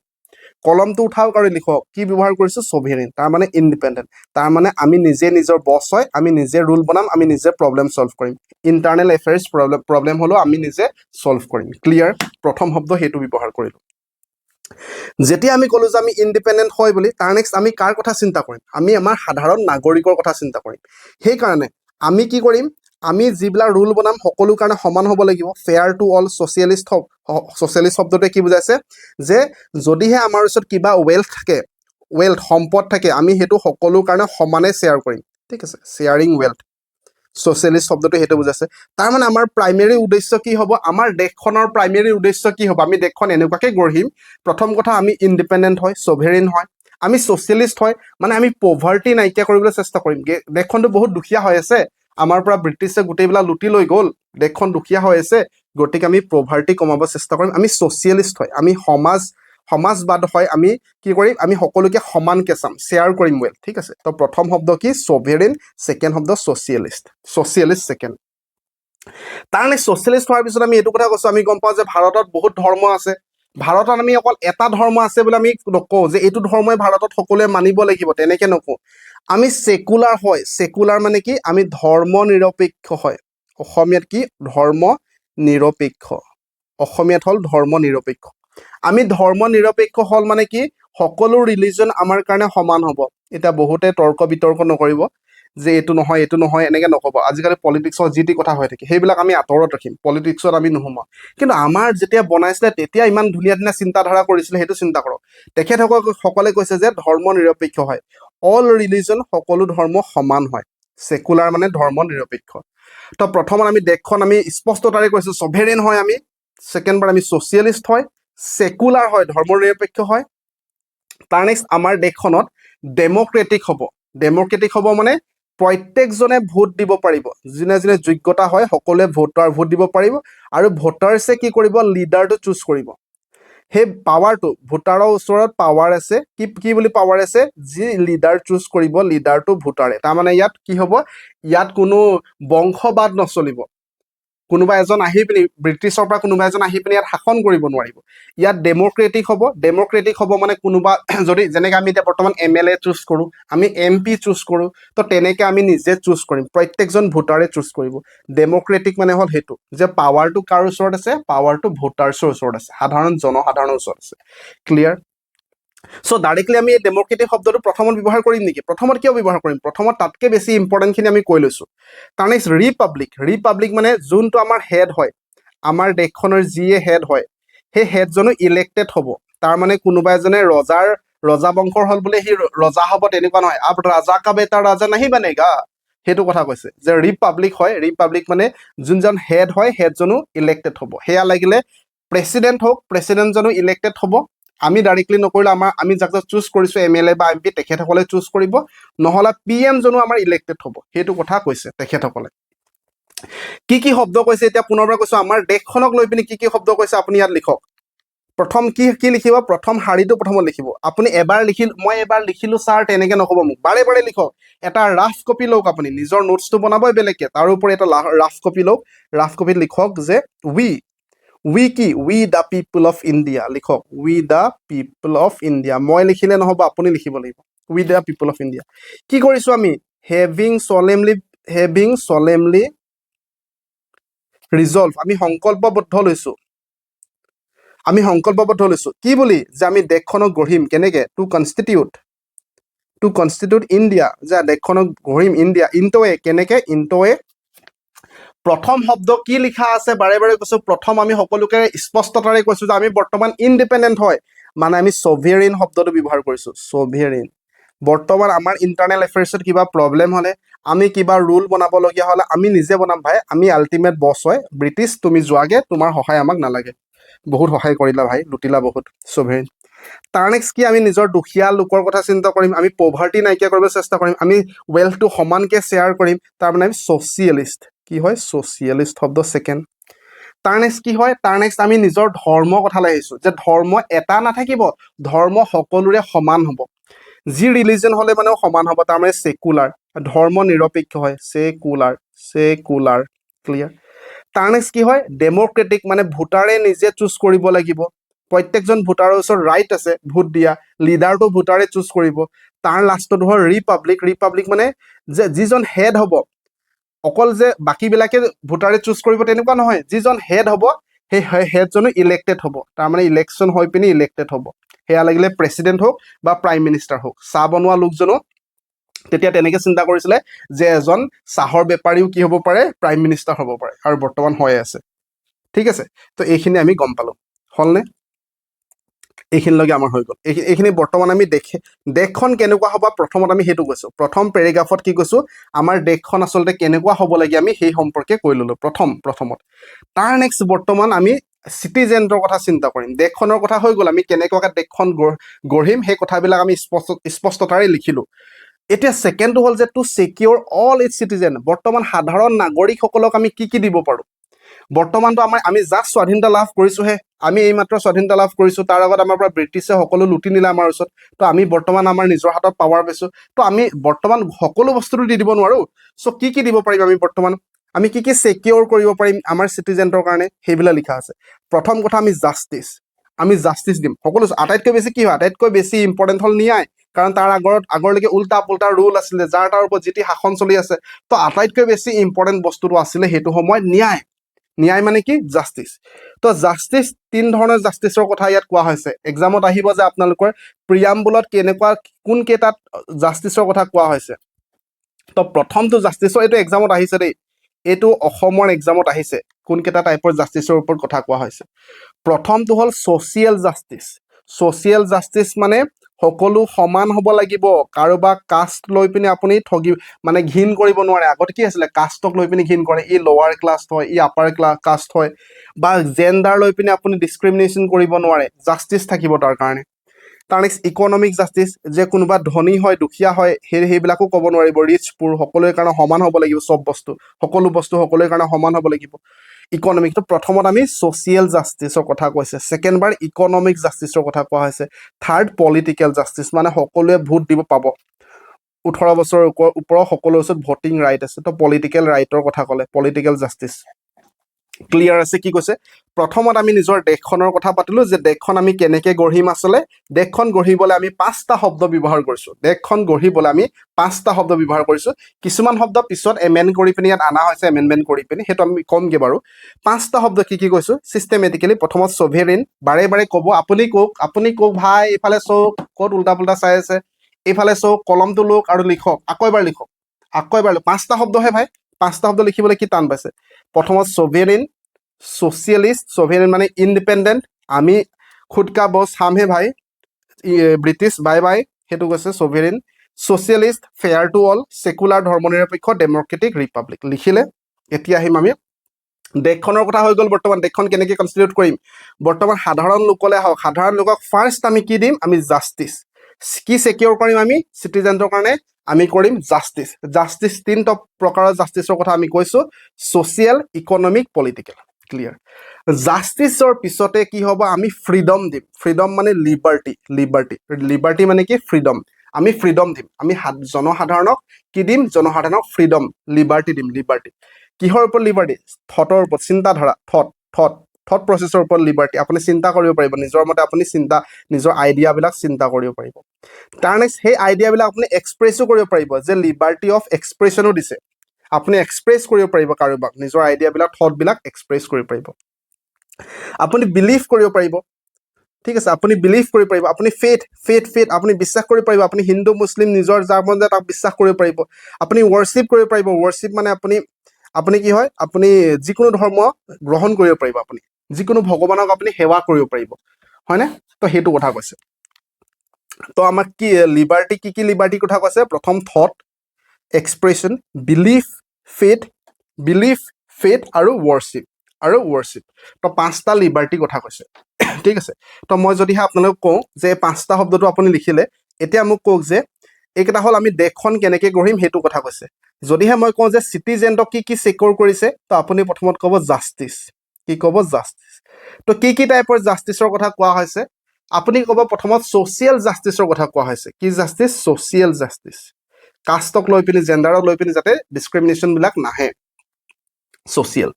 কলমটো উঠাওক আৰু লিখক কি ব্যৱহাৰ কৰিছো ছভেৰেইন তাৰ মানে ইণ্ডিপেণ্ডেণ্ট তাৰ মানে আমি নিজে নিজৰ বছ হয় আমি নিজে ৰুল বনাম আমি নিজে প্ৰব্লেম ছল্ভ কৰিম ইণ্টাৰনেল এফেয়াৰ্ছ প্ৰব্লেম হ'লেও আমি নিজে ছল্ভ কৰিম ক্লিয়াৰ প্ৰথম শব্দ সেইটো ব্যৱহাৰ কৰিলো যেতিয়া আমি ক'লো যে আমি ইণ্ডিপেণ্ডেণ্ট হয় বুলি তাৰ নেক্সট আমি কাৰ কথা চিন্তা কৰিম আমি আমাৰ সাধাৰণ নাগৰিকৰ কথা চিন্তা কৰিম সেইকাৰণে আমি কি কৰিম আমি যিবিলাক ৰুল বনাম সকলো কাৰণে সমান হ'ব লাগিব ফেয়াৰ টু অল ছচিয়েলিষ্ট শব্দটোৱে কি বুজাইছে যে যদিহে আমাৰ ওচৰত কিবা ৱেল্থ থাকে সম্পদ থাকে আমি সেইটো সকলো কাৰণে সমানে শ্বেয়াৰ কৰিম ঠিক আছে শ্বেয়াৰিং ৱেল্থ ছচিয়েলিষ্ট শব্দটো সেইটো বুজাইছে তাৰ মানে আমাৰ প্ৰাইমেৰী উদ্দেশ্য কি হ'ব আমাৰ দেশখনৰ প্ৰাইমেৰী উদ্দেশ্য কি হ'ব আমি দেশখন এনেকুৱাকৈ গঢ়িম প্ৰথম কথা আমি ইণ্ডিপেণ্ডেণ্ট হয় ছভেৰেইন হয় আমি ছচিয়েলিষ্ট হয় মানে আমি পভাৰ্টি নাইকিয়া কৰিবলৈ চেষ্টা কৰিম দেশখনটো বহুত দুখীয়া হৈ আছে আমাৰ পৰা ব্ৰিটিছে গোটেইবিলাক লুটি লৈ গ'ল দেশখন দুখীয়া হৈ আছে গতিকে আমি পভাৰ্টি কমাব চেষ্টা কৰিম আমি ছচিয়েলিষ্ট হয় আমি সমাজবাদ হয় আমি কি কৰিম আমি সকলোকে সমানকে চাম শ্বেয়াৰ কৰিম ৱেল ঠিক আছে তো প্ৰথম শব্দ কি ছভেৰেইন ছেকেণ্ড শব্দ ছচিয়েলিষ্ট ছেকেণ্ড তাৰ নেক্সট ছচিয়েলিষ্ট হোৱাৰ পিছত আমি এইটো কথা কৈছো আমি গম পাওঁ যে ভাৰতত বহুত ধৰ্ম আছে ভাৰতত আমি অকল এটা ধৰ্ম আছে বুলি আমি নকওঁ যে এইটো ধৰ্মই ভাৰতত সকলোৱে মানিব লাগিব তেনেকে নকওঁ আমি সেকুলাৰ হয় সেকুলাৰ মানে কি আমি ধৰ্ম নিৰপেক্ষ হয় অসমীয়াত কি ধৰ্ম নিৰপেক্ষ অসমীয়াত হ'ল ধৰ্ম নিৰপেক্ষ আমি ধৰ্ম নিৰপেক্ষ হ'ল মানে কি সকলো ৰিলিজন আমাৰ কাৰণে সমান হ'ব এতিয়া বহুতে তৰ্ক বিতৰ্ক নকৰিব যে এইটো নহয় এনেকৈ নক'ব আজিকালি পলিটিক্সৰ যি টি কথা হৈ থাকে সেইবিলাক আমি আঁতৰত ৰাখিম পলিটিক্সত আমি নোসোমাওঁ কিন্তু আমাৰ যেতিয়া বনাইছিলে তেতিয়া ইমান ধুনীয়া ধুনীয়া চিন্তাধাৰা কৰিছিলে সেইটো চিন্তা কৰক তেখেতসকলে কৈছে যে ধৰ্ম নিৰপেক্ষ হয় অল ৰিলিজন সকলো ধৰ্ম সমান হয় সেকুলাৰ মানে ধৰ্ম নিৰপেক্ষ তো প্ৰথমত আমি দেশখন আমি স্পষ্টতাৰে কৈছোঁ ছভেৰেইন হয় আমি ছেকেণ্ড বাৰ আমি ছচিয়েলিষ্ট হয় সেকুলাৰ হয় ধৰ্ম নিৰপেক্ষ হয় তাৰ নেক্সট আমাৰ দেশখনত ডেমক্ৰেটিক হ'ব মানে প্ৰত্যেকজনে ভোট দিব পাৰিব যোনে যোনে যোগ্যতা হয় সকলোৱে ভোট দিব পাৰিব আৰু ভোটাৰ্ছে কি কৰিব লিডাৰটো চুজ কৰিব সেই পাৱাৰটো ভোটাৰৰ ওচৰত পাৱাৰ আছে কি বুলি পাৱাৰ আছে যি লিডাৰ চুজ কৰিব লিডাৰটো ভোটাৰে তাৰমানে ইয়াত কি হ'ব ইয়াত কোনো বংশবাদ নচলিব কোনোবা এজন আহি পিনি ব্ৰিটিছৰ পৰা কোনোবা এজন আহি পিনি ইয়াত শাসন কৰিব নোৱাৰিব ইয়াত ডেমক্ৰেটিক হ'ব মানে কোনোবা যদি যেনেকৈ আমি এতিয়া বৰ্তমান MLA চুজ কৰোঁ আমি MP চুজ কৰোঁ তো তেনেকৈ আমি নিজে চুজ কৰিম প্ৰত্যেকজন ভোটাৰে চুজ কৰিব ডেমক্ৰেটিক মানে হ'ল সেইটো যে পাৱাৰটো কাৰ ওচৰত আছে পাৱাৰটো ভোটাৰ্ছৰ ওচৰত আছে জনসাধাৰণৰ ওচৰত আছে ক্লিয়াৰ চ' ডাইৰেক্টলি আমি এই ডেমক্ৰেটিক শব্দটো প্ৰথমত ব্যৱহাৰ কৰিম নেকি প্ৰথমত কিয় ব্যৱহাৰ কৰিম প্ৰথমত তাতকৈ বেছি ইম্পৰ্টেণ্টখিনি আমি কৈ লৈছোঁ তাৰ নেক্সট ৰিপাব্লিক মানে যোনটো আমাৰ হেড হয় আমাৰ দেশখনৰ যিয়ে হেড হয় সেই হেডজনো ইলেক্টেড হ'ব তাৰ মানে কোনোবা এজনে ৰজা বংশৰ হ'ল বোলে সি ৰজা হ'ব তেনেকুৱা নহয় আব ৰাজা কা বেটা ৰাজা নাহি বনেগা সেইটো কথা কৈছে যে ৰিপাব্লিক মানে যোনজন হেড হয় হেডজনো ইলেক্টেড হ'ব সেয়া লাগিলে প্ৰেচিডেণ্ট হওক প্ৰেচিডেণ্টজনো ইলেক্টেড হ'ব আমি ডাইৰেক্টলি নকৰিলে আমি যাক চুজ কৰিছোঁ MLA বা MP তেখেতসকলে চুজ কৰিব নহ'লে PM জনো আমাৰ ইলেক্টেড হ'ব সেইটো কথা কৈছে তেখেতসকলে কি শব্দ কৈছে এতিয়া পুনৰবাৰ কৈছোঁ আমাৰ দেশখনক লৈ পিনি কি শব্দ কৈছে আপুনি ইয়াত লিখক প্ৰথম কি লিখিব প্ৰথম শাৰীটো প্ৰথমত লিখিব আপুনি মই এবাৰ লিখিলো ছাৰ তেনেকে নক'ব মোক বাৰে বাৰে লিখক এটা ৰাফ কপি লওক আপুনি নিজৰ নোটছটো বনাবই বেলেগকে তাৰ উপৰি এটা ৰাফ কপি লওক ৰাফ কপিত লিখক যে উই দ্য পিপল অফ ইণ্ডিয়া লিখক উই দ্য পিপল অফ ইণ্ডিয়া মই লিখিলে নহ'ব আপুনি লিখিব লাগিব উই দ্য পিপল অফ ইণ্ডিয়া কি কৰিছো আমি হেভিং solemnly ৰিজল্ভ আমি সংকল্পবদ্ধ লৈছো কি বুলি যে আমি দেশখনক গঢ়িম কেনেকে টু কনষ্টিটিউট ইণ্ডিয়া যে দেশখনক গঢ়িম ইণ্ডিয়া ইণ্টোৱে প্ৰথম শব্দ কি লিখা আছে বাৰে বাৰে কৈছো প্ৰথম আমি সকলোকে স্পষ্টতাৰে কৈছো যে আমি বৰ্তমান ইণ্ডিপেণ্ডেণ্ট হয় মানে আমি ছভেৰিন শব্দটো ব্যৱহাৰ কৰিছো ছভেৰিন বৰ্তমান আমাৰ ইণ্টাৰনেল এফেয়াৰ্ছত কিবা প্ৰব্লেম হ'লে আমি কিবা ৰুল বনাবলগীয়া হ'লে আমি নিজে বনাম ভাই আমি আল্টিমেট বছ হয় ব্ৰিটিছ তুমি যোৱাগে তোমাৰ সহায় আমাক নালাগে বহুত সহায় কৰিলা ভাই লুটিলা বহুত ছভেৰিন তাৰ নেক্সট কি আমি নিজৰ দুখীয়া লোকৰ কথা চিন্তা কৰিম আমি পভাৰ্টি নাইকিয়া কৰিব চেষ্টা কৰিম আমি ৱেলথটো সমানকে শ্বেয়াৰ কৰিম তাৰমানে আমি ছ'চিয়েলিষ্ট কি হয় ছ'চিয়েলিষ্ট শব্দ ছেকেণ্ড তাৰ নেক্সট কি হয় তাৰ নেক্সট আমি নিজৰ ধৰ্ম কথালৈ আহিছোঁ যে ধৰ্ম এটা নাথাকিব ধৰ্ম সকলোৰে সমান হ'ব যি ৰিলিজন হ'লে মানে সমান হ'ব তাৰমানে ছেকুলাৰ ধৰ্ম নিৰপেক্ষ হয় ছেকুলাৰ ক্লিয়াৰ তাৰ নেক্সট কি হয় ডেম'ক্ৰেটিক মানে ভোটাৰে নিজে চুজ কৰিব লাগিব প্ৰত্যেকজন ভোটাৰৰ ওচৰত ৰাইট আছে ভোট দিয়া লিডাৰটো ভোটাৰে চুজ কৰিব তাৰ লাষ্টটো হ'ল ৰিপাব্লিক মানে যে যিজন হেড হ'ব অকল যে বাকীবিলাকে ভোটাৰে চুজ কৰিব তেনেকুৱা নহয় যিজন হেড হ'ব সেই হেডজনো ইলেক্টেড হ'ব তাৰমানে ইলেকশ্যন হৈ পিনি ইলেক্টেড হ'ব সেয়া লাগিলে প্ৰেচিডেণ্ট হওক বা প্ৰাইম মিনিষ্টাৰ হওক চাহ বনোৱা লোকজনো তেতিয়া তেনেকে চিন্তা কৰিছিলে যে এজন চাহৰ বেপাৰীও কি হ'ব পাৰে প্ৰাইম মিনিষ্টাৰ হ'ব পাৰে আৰু বৰ্তমান হৈ আছে ঠিক আছে তো এইখিনি আমি গম পালো হ'লনে এইখিনিলৈকে আমাৰ হৈ গ'ল এইখিনি বৰ্তমান আমি দেশখন কেনেকুৱা হ'ব প্ৰথমত আমি সেইটো কৈছোঁ প্ৰথম পেৰেগ্ৰাফত কি কৈছোঁ আমাৰ দেশখন আচলতে কেনেকুৱা হ'ব লাগে আমি সেই সম্পৰ্কে কৈ ল'লোঁ প্ৰথমত তাৰ নেক্সট বৰ্তমান আমি চিটিজেণ্টৰ কথা চিন্তা কৰিম দেশখনৰ কথা হৈ গ'ল আমি কেনেকুৱাকৈ দেশখন গঢ়িম সেই কথাবিলাক আমি স্পষ্টতাৰে লিখিলোঁ এতিয়া ছেকেণ্ডটো হ'ল যে to secure all its citizen বৰ্তমান সাধাৰণ নাগৰিকসকলক আমি কি দিব পাৰোঁ বৰ্তমানতো আমি জাষ্ট স্বাধীনতা লাভ কৰিছোঁহে আমি এইমাত্ৰ স্বাধীনতা লাভ কৰিছোঁ তাৰ আগত আমাৰ পৰা ব্ৰিটিছে সকলো লুটি নিলে আমাৰ ওচৰত তো আমি বৰ্তমান আমাৰ নিজৰ হাতত পাৱাৰ পাইছোঁ তো আমি বৰ্তমান সকলো বস্তুটো দি দিব নোৱাৰোঁ চ' কি দিব পাৰিম আমি বৰ্তমান আমি কি ছিকিউৰ কৰিব পাৰিম আমাৰ চিটিজেণ্টৰ কাৰণে সেইবিলাক লিখা আছে প্ৰথম কথা আমি জাষ্টিছ দিম সকলো আটাইতকৈ বেছি কি হয় আটাইতকৈ বেছি ইম্পৰ্টেণ্ট হ'ল ন্যায় কাৰণ তাৰ আগৰলৈকে উল্টা পুল্টা ৰুল আছিলে যাৰ তাৰ ওপৰত যি শাসন চলি আছে তো আটাইতকৈ বেছি ইম্পৰ্টেণ্ট বস্তুটো আছিলে সেইটো সময়ত ন্যায় মানে কি জাষ্টিছ তো জাষ্টিছ তিন ধৰণৰ জাষ্টিছৰ কথা ইয়াত কোৱা হৈছে এক্সামত আহিব যে আপোনালোকৰ প্ৰিয়াম্বুলত কোন কেইটাত জাষ্টিছৰ কথা কোৱা হৈছে তো প্ৰথমটো জাষ্টিছৰ এইটো এক্সামত আহিছে দেই এইটো অসমৰ এক্সামত আহিছে কোনকেইটা টাইপৰ জাষ্টিছৰ ওপৰত কথা কোৱা হৈছে প্ৰথমটো হ'ল ছ'চিয়েল জাষ্টিছ মানে সকলো সমান হ'ব লাগিব কাৰোবাক কাষ্ট লৈ পিনে আপুনি মানে ঘিণ কৰিব নোৱাৰে আগতে কি আছিলে কাষ্টক লৈ পিনে ঘিণ কৰে ই লৱাৰ ক্লাছ হয় ই আপাৰ কাষ্ট হয় বা জেণ্ডাৰ লৈ পিনে আপুনি ডিছক্ৰিমিনেশ্যন কৰিব নোৱাৰে জাষ্টিছ থাকিব তাৰ কাৰণে তাৰ নেক্সট ইকনমিক জাষ্টিছ যে কোনোবা ধনী হয় দুখীয়া হয় সেইবিলাকো ক'ব নোৱাৰিব ৰিচ পুৰ সকলোৰে কাৰণে সমান হ'ব লাগিব সকলো বস্তু সকলোৰে কাৰণে সমান হ'ব লাগিব ইকনমিক তো প্ৰথমত আমি ছ'চিয়েল জাষ্টিছৰ কথা কৈছে ছেকেণ্ড বাৰ ইকনমিক জাষ্টিছৰ কথা কোৱা হৈছে থাৰ্ড পলিটিকেল জাষ্টিছ মানে সকলোৱে ভোট দিব পাব 18 বছৰৰ ওপৰৰ সকলোৰ ওচৰত ভোটিং ৰাইট আছে তো পলিটিকেল ৰাইটৰ কথা ক'লে পলিটিকেল জাষ্টিছ ক্লিয়াৰ আছে কি কৈছে প্ৰথমত আমি নিজৰ দেশখনৰ কথা পাতিলোঁ যে দেশখন আমি কেনেকৈ গঢ়িম আচলতে দেশখন গঢ়িবলৈ আমি 5টা শব্দ ব্যৱহাৰ কৰিছোঁ কিছুমান শব্দ পিছত এমেণ্ড কৰি পিনি ইয়াত অনা হৈছে এমেণ্ডমেণ্ট কৰি পিনি সেইটো আমি কমগৈ বাৰু 5টা শব্দ কি কৈছোঁ চিষ্টেমেটিকেলি প্ৰথমত ছভেৰিন বাৰে বাৰে ক'ব আপুনি কওক ভাই এইফালে চওক ক'ত উল্টা পুল্টা চাই আছে এইফালে চওক কলমটো লওক আৰু লিখক আকৌ এবাৰ 5টা শব্দহে ভাই 5টা শব্দ লিখিবলৈ কি টান পাইছে প্ৰথমত ছভেৰিন ছ'চিয়েলিষ্ট মানে ইণ্ডিপেণ্ডেণ্ট আমি খুদ কা বছ হাম হে ভাই ব্ৰিটিছ বাই সেইটো কৈছে sovereign socialist fair to all secular ধৰ্মনিৰপেক্ষ ডেম'ক্ৰেটিক ৰিপাব্লিক লিখিলে এতিয়া আহিম আমি দেশখনৰ কথা হৈ গ'ল বৰ্তমান দেশখন কেনেকৈ কনষ্টিটিউট কৰিম বৰ্তমান সাধাৰণ লোকক ফাৰ্ষ্ট আমি কি দিম আমি জাষ্টিছ কি ছিকিউৰ কৰিম আমি চিটিজেণ্টৰ কাৰণে আমি কৰিম জাষ্টিছ 3টা প্ৰকাৰৰ জাষ্টিছৰ কথা আমি কৈছোঁ ছ'চিয়েল ইকনমিক পলিটিকেল ক্লিয়াৰ জাষ্টিছৰ পিছতে কি হ'ব আমি ফ্ৰীডম দিম ফ্ৰীডম মানে লিবাৰ্টি মানে কি ফ্ৰীডম আমি ফ্ৰীডম দিম আমি জনসাধাৰণক কি দিম জনসাধাৰণক ফ্ৰীডম লিবাৰ্টি দিম লিবাৰ্টি কিহৰ ওপৰত লিবাৰ্টি থটৰ ওপৰত চিন্তাধাৰা থট প্ৰচেছৰ ওপৰত লিবাৰ্টি আপুনি চিন্তা কৰিব পাৰিব নিজৰ মতে আপুনি নিজৰ আইডিয়াবিলাক চিন্তা কৰিব পাৰিব তাৰ নেক্সট সেই আইডিয়াবিলাক আপুনি এক্সপ্ৰেছো কৰিব পাৰিব যে লিবাৰ্টি অফ এক্সপ্ৰেছনো দিছে আপুনি এক্সপ্ৰেছ কৰিব পাৰিব কাৰোবাক নিজৰ আইডিয়াবিলাক থটবিলাক এক্সপ্ৰেছ কৰিব পাৰিব আপুনি বিলিভ কৰিব পাৰিব ঠিক আছে আপুনি বিলিভ কৰিব পাৰিব আপুনি ফেথ আপুনি বিশ্বাস কৰিব পাৰিব আপুনি হিন্দু মুছলিম নিজৰ যাৰ মন যায় তাক বিশ্বাস কৰিব পাৰিব আপুনি ৱৰ্শ্বিপ কৰিব পাৰিব ৱৰ্শ্বিপ মানে আপুনি কি হয় আপুনি যিকোনো ধৰ্ম গ্ৰহণ কৰিব পাৰিব আপুনি যিকোনো ভগৱানক আপুনি সেৱা কৰিব পাৰিব হয়নে তো সেইটো কথা কৈছে তো আমাক কি লিবাৰ্টি কি লিবাৰ্টি কথা কৈছে প্ৰথম থট এক্সপ্ৰেছন বিলিভ ফেথ আৰু ৱৰ্শ্বিপ তো পাঁচটা লিবাৰ্টি কথা কৈছে ঠিক আছে তো মই যদিহে আপোনালোকক কওঁ যে পাঁচটা শব্দটো আপুনি লিখিলে এতিয়া মোক কওক যে এইকেইটা হ'ল আমি দেশখন কেনেকৈ গঢ়িম সেইটো কথা কৈছে যদিহে মই কওঁ যে চিটিজেনক কি ছিকিউৰ কৰিছে তো আপুনি প্ৰথমত ক'ব জাষ্টিছ কি ক'ব জাষ্টিছ তো কি টাইপৰ জাষ্টিছৰ কথা কোৱা হৈছে আপুনি ক'ব প্ৰথমত ছ'চিয়েল জাষ্টিছৰ কথা কোৱা হৈছে কি জাষ্টিছ ছ'চিয়েল জাষ্টিছ কাষ্টক লৈ পিনি জেণ্ডাৰক লৈ পিনি যাতে ডিছক্ৰিমিনেশ্যনবিলাক নাহে ছ'চিয়েল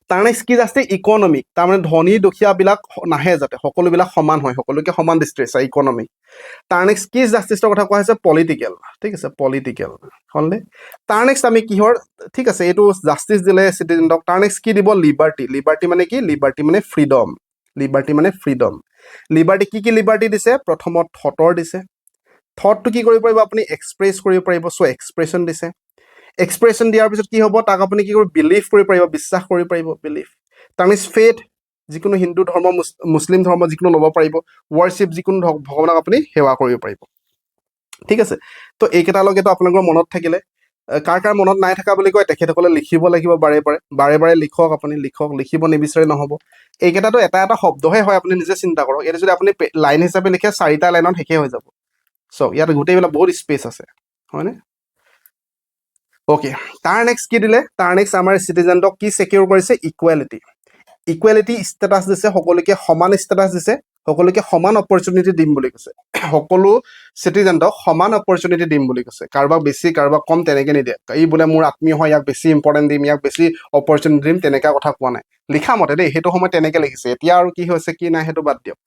তাৰ নেক্সট কি জাষ্টিছ ইকনমিক তাৰমানে ধনী দুখীয়াবিলাক নাহে যাতে সকলোবিলাক সমান হয় সকলোকে সমান দৃষ্টিৰে চাই ইকনমিক তাৰ নেক্সট কি জাষ্টিছৰ কথা কোৱা হৈছে পলিটিকেল ঠিক আছে পলিটিকেল হ'লনে তাৰ নেক্সট আমি কিহৰ ঠিক আছে এইটো জাষ্টিছ দিলে চিটিজেনক তাৰ নেক্সট কি দিব লিবাৰ্টি মানে কি লিবাৰ্টি মানে ফ্ৰীডম লিবাৰ্টি কি লিবাৰ্টি দিছে প্ৰথমত থটৰ দিছে থটটো কি কৰিব পাৰিব আপুনি এক্সপ্ৰেছ কৰিব পাৰিব চ' এক্সপ্ৰেছন দিছে এক্সপ্ৰেছন দিয়াৰ পিছত কি হ'ব তাক আপুনি কি কৰিব বিলিভ কৰিব পাৰিব বিশ্বাস কৰিব পাৰিব বিলিভ তাৰ মিনছ ফেথ যিকোনো হিন্দু ধৰ্ম মুছলিম ধৰ্ম যিকোনো ল'ব পাৰিব ৱৰ্শ্বিপ যিকোনো ভগৱানক আপুনি সেৱা কৰিব পাৰিব ঠিক আছে তো এইকেইটালৈকেতো আপোনালোকৰ মনত থাকিলে কাৰ মনত নাই থকা বুলি কয় তেখেতসকলে লিখিব লাগিব বাৰে লিখক আপুনি লিখিব নিবিচাৰে নহ'ব এইকেইটাতো এটা শব্দহে হয় আপুনি নিজে চিন্তা কৰক এইটো যদি আপুনি লাইন হিচাপে লিখে 4টা লাইনত শেষে হৈ যাব চ' ইয়াত গোটেইবিলাক বহুত স্পেচ আছে হয়নে অ'কে তাৰ নেক্সট কি দিলে তাৰ নেক্সট আমাৰ চিটিজেনক কি ছিকিউৰ কৰিছে ইকুৱেলিটি ষ্টেটাছ দিছে সকলোকে সমান ষ্টেটাছ দিছে সকলোকে সমান অপৰচুনিটি দিম বুলি কৈছে সকলো চিটিজেনক সমান অপৰচুনিটি দিম বুলি কৈছে কাৰোবাক বেছি কাৰোবাক কম তেনেকৈ নিদিয়ে এই বোলে মোৰ আত্মীয় হয় ইয়াক বেছি ইম্পৰ্টেণ্ট দিম ইয়াক বেছি অপৰচুনিটি দিম তেনেকুৱা কথা কোৱা নাই লিখা মতে দেই সেইটো সময়ত তেনেকৈ লিখিছে এতিয়া আৰু কি হৈছে কি নাই সেইটো বাদ দিয়ক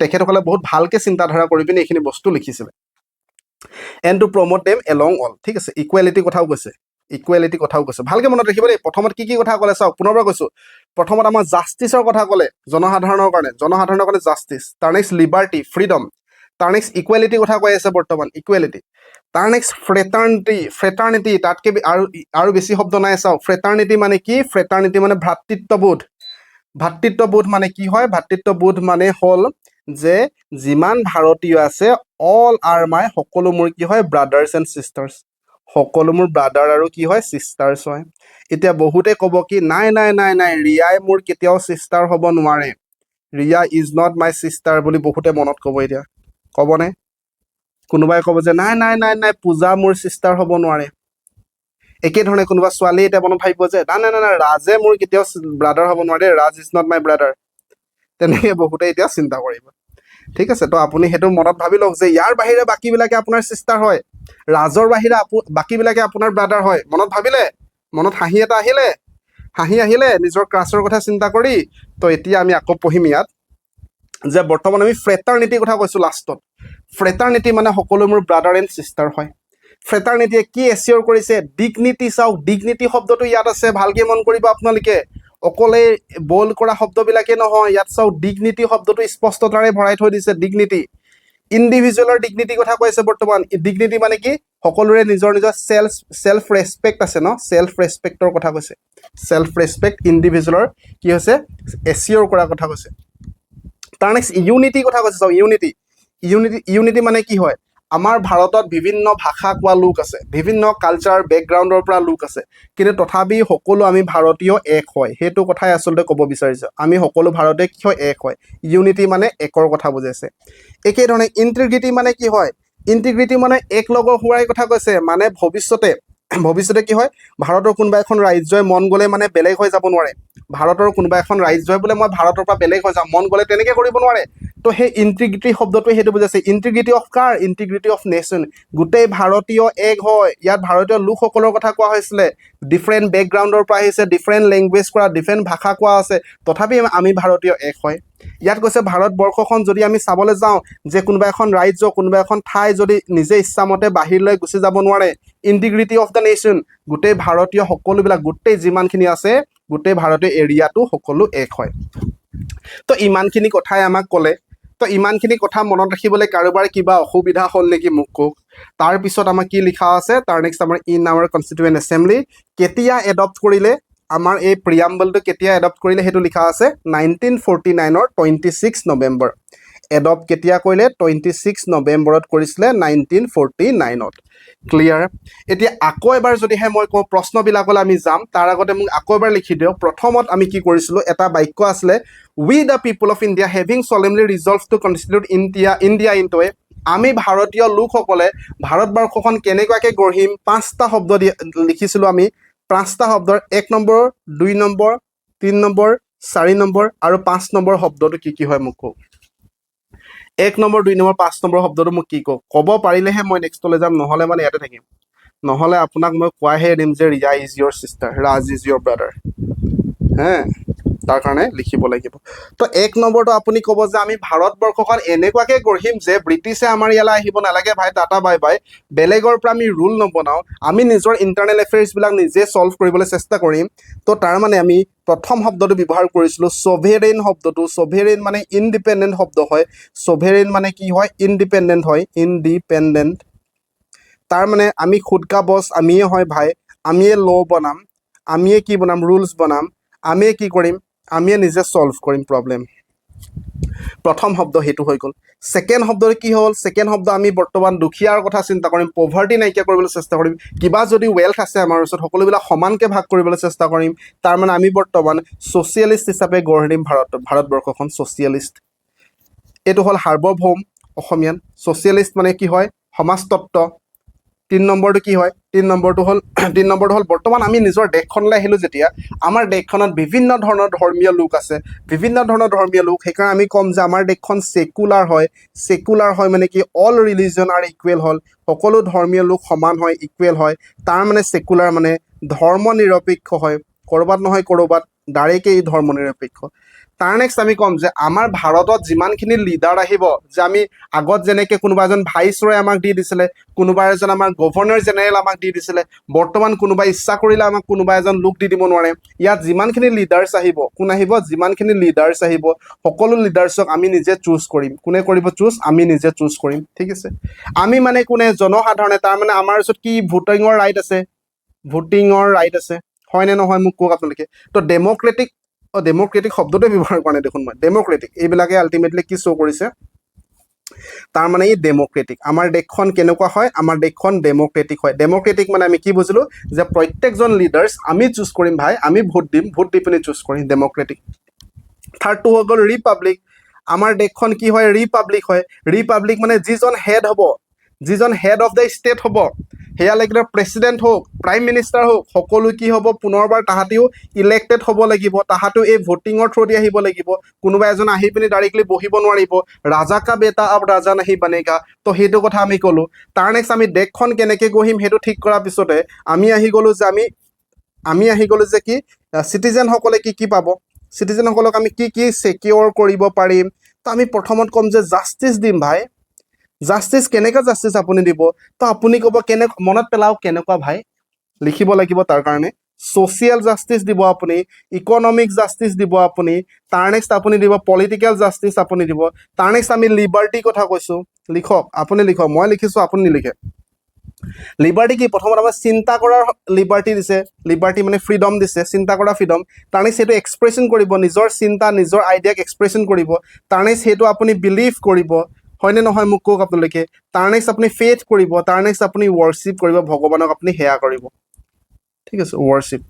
তেখেতসকলে বহুত ভালকৈ চিন্তাধাৰা কৰি পিনে এইখিনি বস্তু লিখিছিলে and to promote them along all ঠিক আছে ইকুৱেলিটি কথাও কৈছে ভালকৈ মনত ৰাখিব দেই প্ৰথমত কি কথা ক'লে চাওক পুনৰবাৰ কৈছোঁ প্ৰথমত আমাৰ জাষ্টিছৰ কথা ক'লে জনসাধাৰণৰ কাৰণে জাষ্টিছ তাৰ নেক্সট লিবাৰ্টি ফ্ৰীডম তাৰ নেক্সট ইকুৱেলিটি কথা কৈ আছে বৰ্তমান ইকুৱেলিটি তাৰ নেক্সট ফ্ৰেটাৰ্নিটি তাতকৈ আৰু বেছি শব্দ নাই চাওক ফ্ৰেটাৰ্নিটি মানে কি ফ্ৰেটাৰ্নিটি মানে ভাতৃত্ববোধ মানে কি হয় ভাতৃত্ববোধ মানে হ'ল যে যিমান ভাৰতীয় আছে অল আৰ মাই সকলো মোৰ কি হয় ব্ৰাদাৰ্ছ এণ্ড ছিষ্টাৰ্ছ সকলো মোৰ ব্ৰাদাৰ আৰু কি হয় ছিষ্টাৰ্ছ হয় এতিয়া বহুতে ক'ব কি নাই ৰিয়াই মোৰ কেতিয়াও ছিষ্টাৰ হ'ব নোৱাৰে Riya is not my sister বুলি বহুতে মনত ক'ব এতিয়া ক'বনে কোনোবাই ক'ব যে নাই পূজা মোৰ ছিষ্টাৰ হ'ব নোৱাৰে একেধৰণে কোনোবা ছোৱালী এতিয়া মনত ভাবিব যে নাই ৰাজে মোৰ কেতিয়াও ব্ৰাদাৰ হ'ব নোৱাৰে ৰাজ ইজ নট মাই ব্ৰাদাৰ তেনেকৈ বহুতে এতিয়া চিন্তা কৰিব ঠিক আছে তো আপুনি সেইটো মনত ভাবি লওক যে ইয়াৰ বাহিৰে বাকীবিলাকে আপোনাৰ ছিষ্টাৰ হয় ৰাজৰ বাহিৰে বাকীবিলাকে আপোনাৰ ব্ৰাদাৰ হয় মনত ভাবিলে মনত হাঁহি এটা আহিলে নিজৰ ক্লাছৰ কথা চিন্তা কৰি তো এতিয়া আমি আকৌ পঢ়িম ইয়াত যে বৰ্তমান আমি ফ্ৰেটাৰ্নিটিৰ কথা কৈছোঁ লাষ্টত ফ্ৰেটাৰ্নিটি মানে সকলো মোৰ ব্ৰাদাৰ এণ্ড ছিষ্টাৰ হয় ফ্ৰেটাৰ্নিটিয়ে কি এচিয়ৰ কৰিছে ডিগনিটি চাওক ডিগনিটি শব্দটো ইয়াত আছে ভালকৈ মন কৰিব আপোনালোকে অকলে বল কৰা শব্দবিলাকে নহয় ইয়াত চাওক ডিগনিটি শব্দটো স্পষ্টতাৰে ভৰাই থৈ দিছে ডিগনিটি ইণ্ডিভিজুৱেলৰ ডিগনিটি কথা কৈছে বৰ্তমান ডিগনিটি মানে কি সকলোৰে নিজৰ চেল্ফ ৰেচপেক্ট আছে ন চেল্ফ ৰেচপেক্টৰ কথা কৈছে চেল্ফ ৰেচপেক্ট ইণ্ডিভিজুৱেলৰ কি হৈছে এচিয়ৰ কৰাৰ কথা কৈছে তাৰ নেক্সট ইউনিটি কথা কৈছে চাওক ইউনিটি মানে কি হয় আমাৰ ভাৰতত বিভিন্ন ভাষা কোৱা লোক আছে বিভিন্ন কালচাৰ বেকগ্ৰাউণ্ডৰ পৰা লোক আছে কিন্তু তথাপি সকলো আমি ভাৰতীয় এক হয় সেইটো কথাই আচলতে ক'ব বিচাৰিছে আমি সকলো ভাৰতীয় কি হয় এক হয় ইউনিটি মানে একৰ কথা বুজাইছে একেধৰণে ইণ্টিগ্ৰিটি মানে কি হয় ইণ্টিগ্ৰিটি মানে এক লগৰ হোৱাৰ কথা কৈছে মানে ভৱিষ্যতে ভৱিষ্যতে কি হয় ভাৰতৰ কোনোবা এখন ৰাজ্যই মন গ'লে মানে বেলেগ হৈ যাব নোৱাৰে ভাৰতৰ কোনোবা এখন ৰাজ্যই বোলে মই ভাৰতৰ পৰা বেলেগ হৈ যাম মন গ'লে তেনেকৈ কৰিব নোৱাৰে তো সেই ইণ্টিগ্ৰিটি শব্দটোৱে সেইটো বুজাইছে integrity of car integrity of nation গোটেই ভাৰতীয় এক হয় ইয়াত ভাৰতীয় লোকসকলৰ কথা কোৱা হৈছিলে ডিফাৰেণ্ট বেকগ্ৰাউণ্ডৰ পৰা আহিছে ডিফাৰেণ্ট লেংগুৱেজ কৰা ডিফাৰেণ্ট ভাষা কোৱা আছে তথাপি আমি ভাৰতীয় এক হয় ইয়াত কৈছে ভাৰতবৰ্ষখন যদি আমি চাবলৈ যাওঁ যে কোনোবা এখন ৰাজ্য কোনোবা এখন ঠাই যদি নিজে ইচ্ছামতে বাহিৰলৈ গুচি যাব নোৱাৰে ইণ্টিগ্ৰিটি অফ দ্য নেশ্যন গোটেই ভাৰতীয় সকলোবিলাক গোটেই যিমানখিনি আছে গোটেই ভাৰতীয় এৰিয়াটো সকলো এক হয় তো ইমানখিনি কথাই আমাক ক'লে তো ইমানখিনি কথা মনত ৰাখিবলৈ কাৰোবাৰ কিবা অসুবিধা হ'ল নেকি মোক কওক তাৰপিছত আমাৰ কি লিখা আছে তাৰ নেক্সট আমাৰ ইন আৱাৰ কনষ্টিটিউৱেণ্ট এছেম্বলি কেতিয়া এডপ্ট কৰিলে আমাৰ এই প্ৰিয়াম্বলটো কেতিয়া এডপ্ট কৰিলে সেইটো লিখা আছে 1949 26 নৱেম্বৰ এডপ্ট কেতিয়া কৰিলে 26 নৱেম্বৰত কৰিছিলে 1949 ক্লিয়াৰ এতিয়া আকৌ এবাৰ যদিহে মই কওঁ প্ৰশ্নবিলাকলৈ আমি যাম তাৰ আগতে মোক আকৌ এবাৰ লিখি দিয়ক প্ৰথমত আমি কি কৰিছিলোঁ এটা বাক্য আছিলে we the people of India having solemnly resolve to constitute India into a আমি ভাৰতীয় লোকসকলে ভাৰতবৰ্ষখন কেনেকুৱাকৈ গঢ়িম 5টা শব্দ লিখিছিলোঁ আমি 5টা শব্দৰ 1 নম্বৰ 2 নম্বৰ 3 নম্বৰ 4 নম্বৰ আৰু 5 নম্বৰ শব্দটো কি হয় মোক কওক 1 নম্বৰ 2 নম্বৰ 5 নম্বৰ শব্দটো মোক কি ক'ব পাৰিলেহে মই নেক্সটলৈ যাম নহ'লে মানে ইয়াতে থাকিম নহ'লে আপোনাক মই কোৱাহে এৰিম যে Riya is your sister Raj is your brother হে তাৰ কাৰণে লিখিব লাগিব তো 1 নম্বৰটো আপুনি ক'ব যে আমি ভাৰতবৰ্ষখন এনেকুৱাকৈ গঢ়িম যে ব্ৰিটিছে আমাৰ ইয়ালৈ আহিব নালাগে ভাই টাটা বাই বাই বেলেগৰ পৰা আমি ৰুল নবনাওঁ আমি নিজৰ ইণ্টাৰনেল এফেয়াৰ্ছবিলাক নিজে ছল্ভ কৰিবলৈ চেষ্টা কৰিম তো তাৰ মানে আমি প্ৰথম শব্দটো ব্যৱহাৰ কৰিছিলোঁ ছভেৰেইন শব্দটো ছভেৰেইন মানে ইণ্ডিপেণ্ডেণ্ট শব্দ হয় ছভেৰেইন মানে কি হয় ইণ্ডিপেণ্ডেণ্ট হয় ইণ্ডিপেণ্ডেণ্ট তাৰ মানে আমি খুদকা বছ আমিয়ে হয় ভাই আমিয়ে ল' বনাম আমিয়ে কি বনাম ৰুলছ বনাম আমিয়ে কি কৰিম আমিয়ে নিজে ছল্ভ কৰিম প্ৰব্লেম প্ৰথম শব্দ সেইটো হৈ গ'ল ছেকেণ্ড শব্দটো কি হ'ল ছেকেণ্ড শব্দ আমি বৰ্তমান দুখীয়াৰ কথা চিন্তা কৰিম পভাৰ্টি নাইকিয়া কৰিবলৈ চেষ্টা কৰিম কিবা যদি ৱেল্থ আছে আমাৰ ওচৰত সকলোবিলাক সমানকৈ ভাগ কৰিবলৈ চেষ্টা কৰিম তাৰমানে আমি বৰ্তমান ছ'চিয়েলিষ্ট হিচাপে গঢ়িম ভাৰতবৰ্ষখন ছ'চিয়েলিষ্ট এইটো হ'ল সাৰ্বভৌম অসমীয়াত ছ'চিয়েলিষ্ট মানে কি হয় সমাজতত্ত্ব 3 নম্বৰটো কি হয় 3 নম্বৰটো হ'ল বৰ্তমান আমি নিজৰ দেশখনলৈ আহিলোঁ যেতিয়া আমাৰ দেশখনত বিভিন্ন ধৰণৰ ধৰ্মীয় লোক আছে বিভিন্ন ধৰণৰ ধৰ্মীয় লোক সেইকাৰণে আমি ক'ম যে আমাৰ দেশখন ছেকুলাৰ হয় মানে কি অল ৰিলিজন আৰ ইকুৱেল হ'ল সকলো ধৰ্মীয় লোক সমান হয় ইকুৱেল হয় তাৰ মানে ছেকুলাৰ মানে ধৰ্ম নিৰপেক্ষ হয় ক'ৰবাত নহয় ক'ৰবাত ডাইৰেক্টেই ধৰ্ম নিৰপেক্ষ তাৰ নেক্সট আমি ক'ম যে আমাৰ ভাৰতত যিমানখিনি লিডাৰ আহিব যে আমি আগত যেনেকৈ কোনোবা এজন ভাইচৰয় আমাক দি দিছিলে কোনোবা এজন আমাৰ গভৰ্ণৰ জেনেৰেল আমাক দি দিছিলে বৰ্তমান কোনোবা ইচ্ছা কৰিলে আমাক কোনোবা এজন লোক দি দিব নোৱাৰে ইয়াত যিমানখিনি লিডাৰ্ছ আহিব কোন আহিব যিমানখিনি লিডাৰ্ছ আহিব সকলো লিডাৰ্ছক আমি নিজে চুজ কৰিম কোনে কৰিব চুজ আমি নিজে চুজ কৰিম ঠিক আছে আমি মানে কোনে জনসাধাৰণে তাৰমানে আমাৰ ওচৰত কি ভোটিঙৰ ৰাইট আছে হয়নে নহয় মোক কওক আপোনালোকে তো ডেম'ক্ৰেটিক শব্দটোৱে ব্যৱহাৰ কৰা নাই দেখোন মই ডেম'ক্ৰেটিক এইবিলাকে আল্টিমেটলি কি শ্ব' কৰিছে তাৰমানে ই ডেম'ক্ৰেটিক আমাৰ দেশখন কেনেকুৱা হয় আমাৰ দেশখন ডেম'ক্ৰেটিক হয় ডেম'ক্ৰেটিক মানে আমি কি বুজিলোঁ যে প্ৰত্যেকজন লিডাৰ্ছ আমি চুজ কৰিম ভাই আমি ভোট দি পিনি চুজ কৰিম ডেম'ক্ৰেটিক থাৰ্ডটো হৈ গ'ল ৰিপাব্লিক আমাৰ দেশখন কি হয় ৰিপাব্লিক মানে যিজন হেড অফ দ্য ষ্টেট হ'ব সেয়া লাগিলে প্ৰেচিডেণ্ট হওক প্ৰাইম মিনিষ্টাৰ হওক সকলো কি হ'ব পুনৰবাৰ তাহাঁতিও ইলেক্টেড হ'ব লাগিব তাহাঁতেও এই ভোটিঙৰ থ্ৰুদি আহিব লাগিব কোনোবা এজন আহি পিনি ডাইৰেক্টলি বহিব নোৱাৰিব ৰাজা কা বেটা আব ৰাজা নাহি বনেগা তো সেইটো কথা আমি ক'লোঁ তাৰ নেক্সট আমি দেশখন কেনেকৈ গঢ়িম সেইটো ঠিক কৰাৰ পিছতে আমি আহি গ'লোঁ যে কি চিটিজেনসকলে কি পাব চিটিজেনসকলক আমি কি ছেকিউৰ কৰিব পাৰিম তো আমি প্ৰথমত ক'ম যে জাষ্টিছ দিম ভাই জাষ্টিছ কেনেকুৱা জাষ্টিছ আপুনি দিব তো আপুনি ক'ব মনত পেলাওক কেনেকুৱা ভাই লিখিব লাগিব তাৰ কাৰণে ছ'চিয়েল জাষ্টিছ দিব আপুনি ইকনমিক জাষ্টিছ দিব আপুনি তাৰ নেক্সট আপুনি দিব পলিটিকেল জাষ্টিছ আপুনি দিব তাৰ নেক্সট আমি লিবাৰ্টি কথা কৈছোঁ লিখক আপুনি লিখক মই লিখিছোঁ আপুনি নিলিখে লিবাৰ্টি কি প্ৰথমত আমাৰ চিন্তা কৰাৰ লিবাৰ্টি দিছে লিবাৰ্টি মানে ফ্ৰীডম দিছে চিন্তা কৰা ফ্ৰীডম তাৰ নেক্সট সেইটো এক্সপ্ৰেছন কৰিব নিজৰ চিন্তা নিজৰ আইডিয়াক এক্সপ্ৰেছন কৰিব তাৰ নেক্সট সেইটো আপুনি বিলিভ কৰিব হয়নে নহয় মোক কওক আপোনালোকে তাৰ নেক্সট আপুনি ফেথ কৰিব তাৰ নেক্সট আপুনি ৱৰ্শ্বিপ কৰিব ভগৱানক আপুনি সেয়া কৰিব ঠিক আছে ৱৰ্শ্বিপ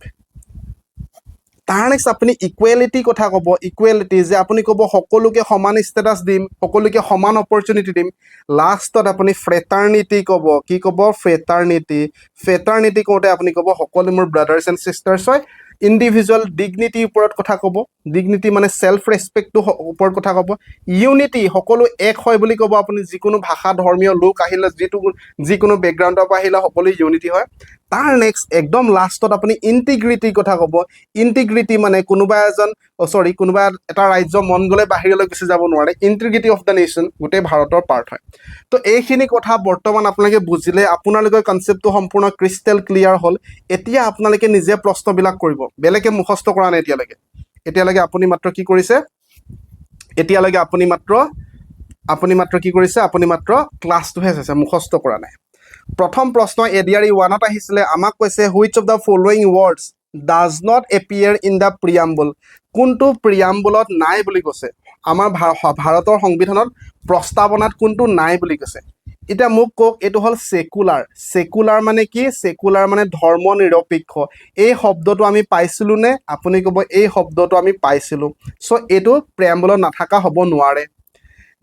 তাৰ নেক্সট আপুনি ইকুৱেলিটি কথা ক'ব ইকুৱেলিটি যে আপুনি ক'ব সকলোকে সমান ষ্টেটাছ দিম সকলোকে সমান অপৰচুনিটি দিম লাষ্টত আপুনি ফ্ৰেটাৰ্নিটি ক'ব কি ক'ব ফ্ৰেটাৰ্নিটি কওঁতে আপুনি ক'ব সকলো মোৰ ব্ৰাদাৰ্ছ এণ্ড ছিষ্টাৰ্ছ হয় ইণ্ডিভিজুৱেল ডিগনিটিৰ ওপৰত কথা ক'ব ডিগনিটি মানে ছেল্ফ ৰেচপেক্টটো ওপৰত কথা ক'ব ইউনিটি সকলো এক হয় বুলি ক'ব আপুনি যিকোনো ভাষা ধৰ্মীয় লোক আহিলে যিকোনো বেকগ্ৰাউণ্ডৰ পৰা আহিলে সকলো ইউনিটি হয় তাৰ নেক্সট একদম লাষ্টত আপুনি ইণ্টিগ্ৰিটিৰ কথা ক'ব ইণ্টিগ্ৰিটি মানে কোনোবা এটা ৰাজ্য মন গ'লে বাহিৰলৈ গুচি যাব নোৱাৰে ইণ্টিগ্ৰিটি অফ দ্য নেশ্যন গোটেই ভাৰতৰ পাৰ্ট হয় তো এইখিনি কথা বৰ্তমান আপোনালোকে বুজিলে আপোনালোকৰ কনচেপ্টটো সম্পূৰ্ণ ক্ৰিষ্টেল ক্লিয়াৰ হ'ল এতিয়া আপোনালোকে নিজে প্ৰশ্নবিলাক কৰিব বেলেগে মুখস্থ কৰা নাই এতিয়ালৈকে আপুনি মাত্ৰ কি কৰিছে আপুনি মাত্ৰ ক্লাছটোহে চাইছে মুখস্থ কৰা নাই প্ৰথম প্ৰশ্ন এডিআৰই 1ত আহিছিলে আমাক কৈছে which of the following words does not appear in the preamble কোনটো প্ৰিয়াম্বলত নাই বুলি কৈছে আমাৰ ভাৰতৰ সংবিধানত প্ৰস্তাৱনাত কোনটো নাই বুলি কৈছে এতিয়া মোক কওক এইটো হ'ল সেকুলাৰ মানে কি সেকুলাৰ মানে ধৰ্ম নিৰপেক্ষ এই শব্দটো আমি পাইছিলোঁ নে আপুনি ক'ব এই শব্দটো আমি পাইছিলোঁ চ' এইটো প্ৰিয়াম্বলত নাথাকা হ'ব নোৱাৰে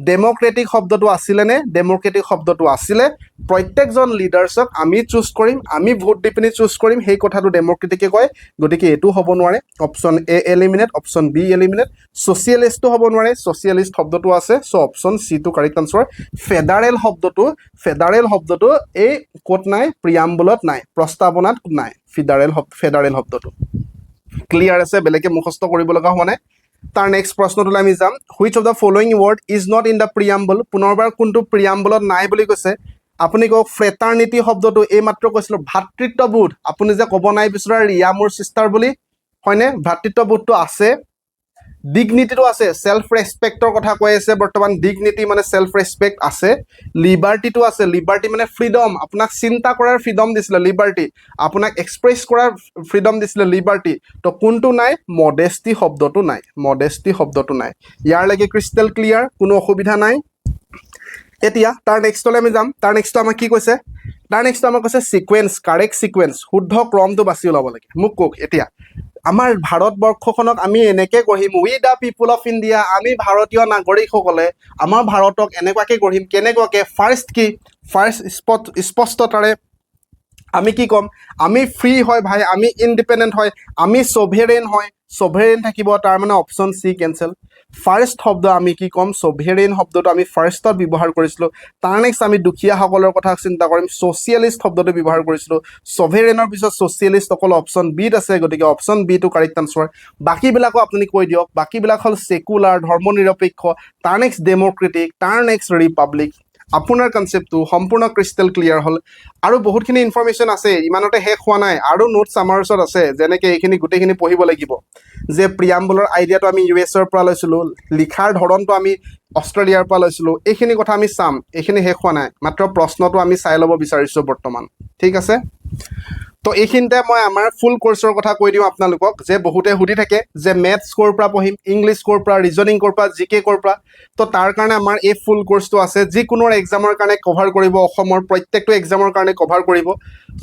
ডেম'ক্ৰেটিক শব্দটো আছিলে নে ডেম'ক্ৰেটিক শব্দটো আছিলে প্ৰত্যেকজন লিডাৰ্ছক আমি চুজ কৰিম আমি ভোট দি পিনি চুজ কৰিম সেই কথাটো ডেম'ক্ৰেটিকে কয় গতিকে এইটো হ'ব নোৱাৰে option A eliminate option B eliminate ছ'চিয়েলিষ্টটো হ'ব নোৱাৰে ছ'চিয়েলিষ্ট শব্দটো আছে চ' অপশ্যন চিটো কাৰেক্ট আনচাৰ ফেডাৰেল শব্দটো এই ক'ত নাই প্ৰিয়াম্বলত নাই প্ৰস্তাৱনাত নাই ফেডাৰেল শব্দটো ক্লিয়াৰ আছে বেলেগে মুখস্থ কৰিব লগা হোৱা নাই তাৰ নেক্সট প্ৰশ্নটোলৈ আমি যাম which of the following word is not in the preamble পুনৰবাৰ কোনটো প্ৰিয়াম্বলত নাই বুলি কৈছে আপুনি কওক ফ্ৰেটাৰ্নিটি শব্দটো এইমাত্ৰ কৈছিলোঁ ভাতৃত্ববোধ আপুনি যে ক'ব নাই বিচৰা ৰিয়া মোৰ চিষ্টাৰ বুলি হয়নে ভাতৃত্ববোধটো আছে ডিগনিটিটো আছে ছেল্ফ ৰেচপেক্টৰ কথা কৈ আছে বৰ্তমান ডিগনিটি মানে ছেল্ফ ৰেচপেক্ট আছে লিবাৰ্টিটো আছে লিবাৰ্টি মানে ফ্ৰীডম আপোনাক চিন্তা কৰাৰ ফ্ৰীডম দিছিলে লিবাৰ্টি আপোনাক এক্সপ্ৰেছ কৰাৰ ফ্ৰীডম দিছিলে লিবাৰ্টি তো কোনটো নাই মডেষ্টি শব্দটো নাই ইয়াৰলৈকে ক্ৰিষ্টেল ক্লিয়াৰ কোনো অসুবিধা নাই এতিয়া তাৰ নেক্সটলৈ আমি যাম তাৰ নেক্সটটো আমাক কি কৈছে ছিকুৱেঞ্চ কাৰেক্ট ছিকুৱেঞ্চ শুদ্ধ ক্ৰমটো বাছি ওলাব লাগে মোক কওক এতিয়া আমাৰ ভাৰতবৰ্ষখনক আমি এনেকৈ গঢ়িম উই দ্য পিপুল অফ ইণ্ডিয়া আমি ভাৰতীয় নাগৰিকসকলে আমাৰ ভাৰতক এনেকুৱাকৈ গঢ়িম কেনেকুৱাকৈ ফাৰ্ষ্ট স্পষ্টতাৰে আমি কি ক'ম আমি ফ্ৰী হয় ভাই আমি ইণ্ডিপেণ্ডেণ্ট হয় আমি ছভেৰেইন থাকিব তাৰ মানে অপশ্যন চি কেঞ্চেল ফাৰ্ষ্ট শব্দ আমি কি ক'ম ছভেৰেইন শব্দটো আমি ফাৰ্ষ্টত ব্যৱহাৰ কৰিছিলোঁ তাৰ নেক্সট আমি দুখীয়াসকলৰ কথা চিন্তা কৰিম ছ'চিয়েলিষ্ট শব্দটো ব্যৱহাৰ কৰিছিলোঁ ছভেৰেইনৰ পিছত ছ'চিয়েলিষ্ট অকল অপশ্যন বিত আছে গতিকে অপশ্যন বিটো কাৰেক্ট আনচাৰ বাকীবিলাকো আপুনি কৈ দিয়ক বাকীবিলাক হ'ল ছেকুলাৰ ধৰ্ম নিৰপেক্ষ তাৰ নেক্সট ডেম'ক্ৰেটিক তাৰ নেক্সট ৰিপাব্লিক আপোনাৰ কনচেপ্টটো সম্পূৰ্ণ ক্ৰিষ্টেল ক্লিয়াৰ হ'ল আৰু বহুতখিনি ইনফৰ্মেশ্যন আছে ইমানতে শেষ হোৱা নাই আৰু নোটছ আমাৰ ওচৰত আছে যেনেকৈ এইখিনি গোটেইখিনি পঢ়িব লাগিব যে প্ৰিয়াম্বলৰ আইডিয়াটো আমি US-ৰ পৰা লৈছিলোঁ লিখাৰ ধৰণটো আমি অষ্ট্ৰেলিয়াৰ পৰা লৈছিলোঁ এইখিনি কথা আমি চাম এইখিনি শেষ হোৱা নাই মাত্ৰ প্ৰশ্নটো আমি চাই ল'ব বিচাৰিছোঁ বৰ্তমান ঠিক আছে তো এইখিনিতে মই আমাৰ ফুল কোৰ্চৰ কথা কৈ দিওঁ আপোনালোকক যে বহুতে সুধি থাকে যে মেথছ ক'ৰ পৰা পঢ়িম ইংলিছ ক'ৰ পৰা ৰিজনিং ক'ৰ পৰা জিকে ক'ৰ পৰা তো তাৰ কাৰণে আমাৰ এই ফুল কোৰ্চটো আছে যিকোনো এক্সামৰ কাৰণে কভাৰ কৰিব অসমৰ প্ৰত্যেকটো এক্সামৰ কাৰণে কভাৰ কৰিব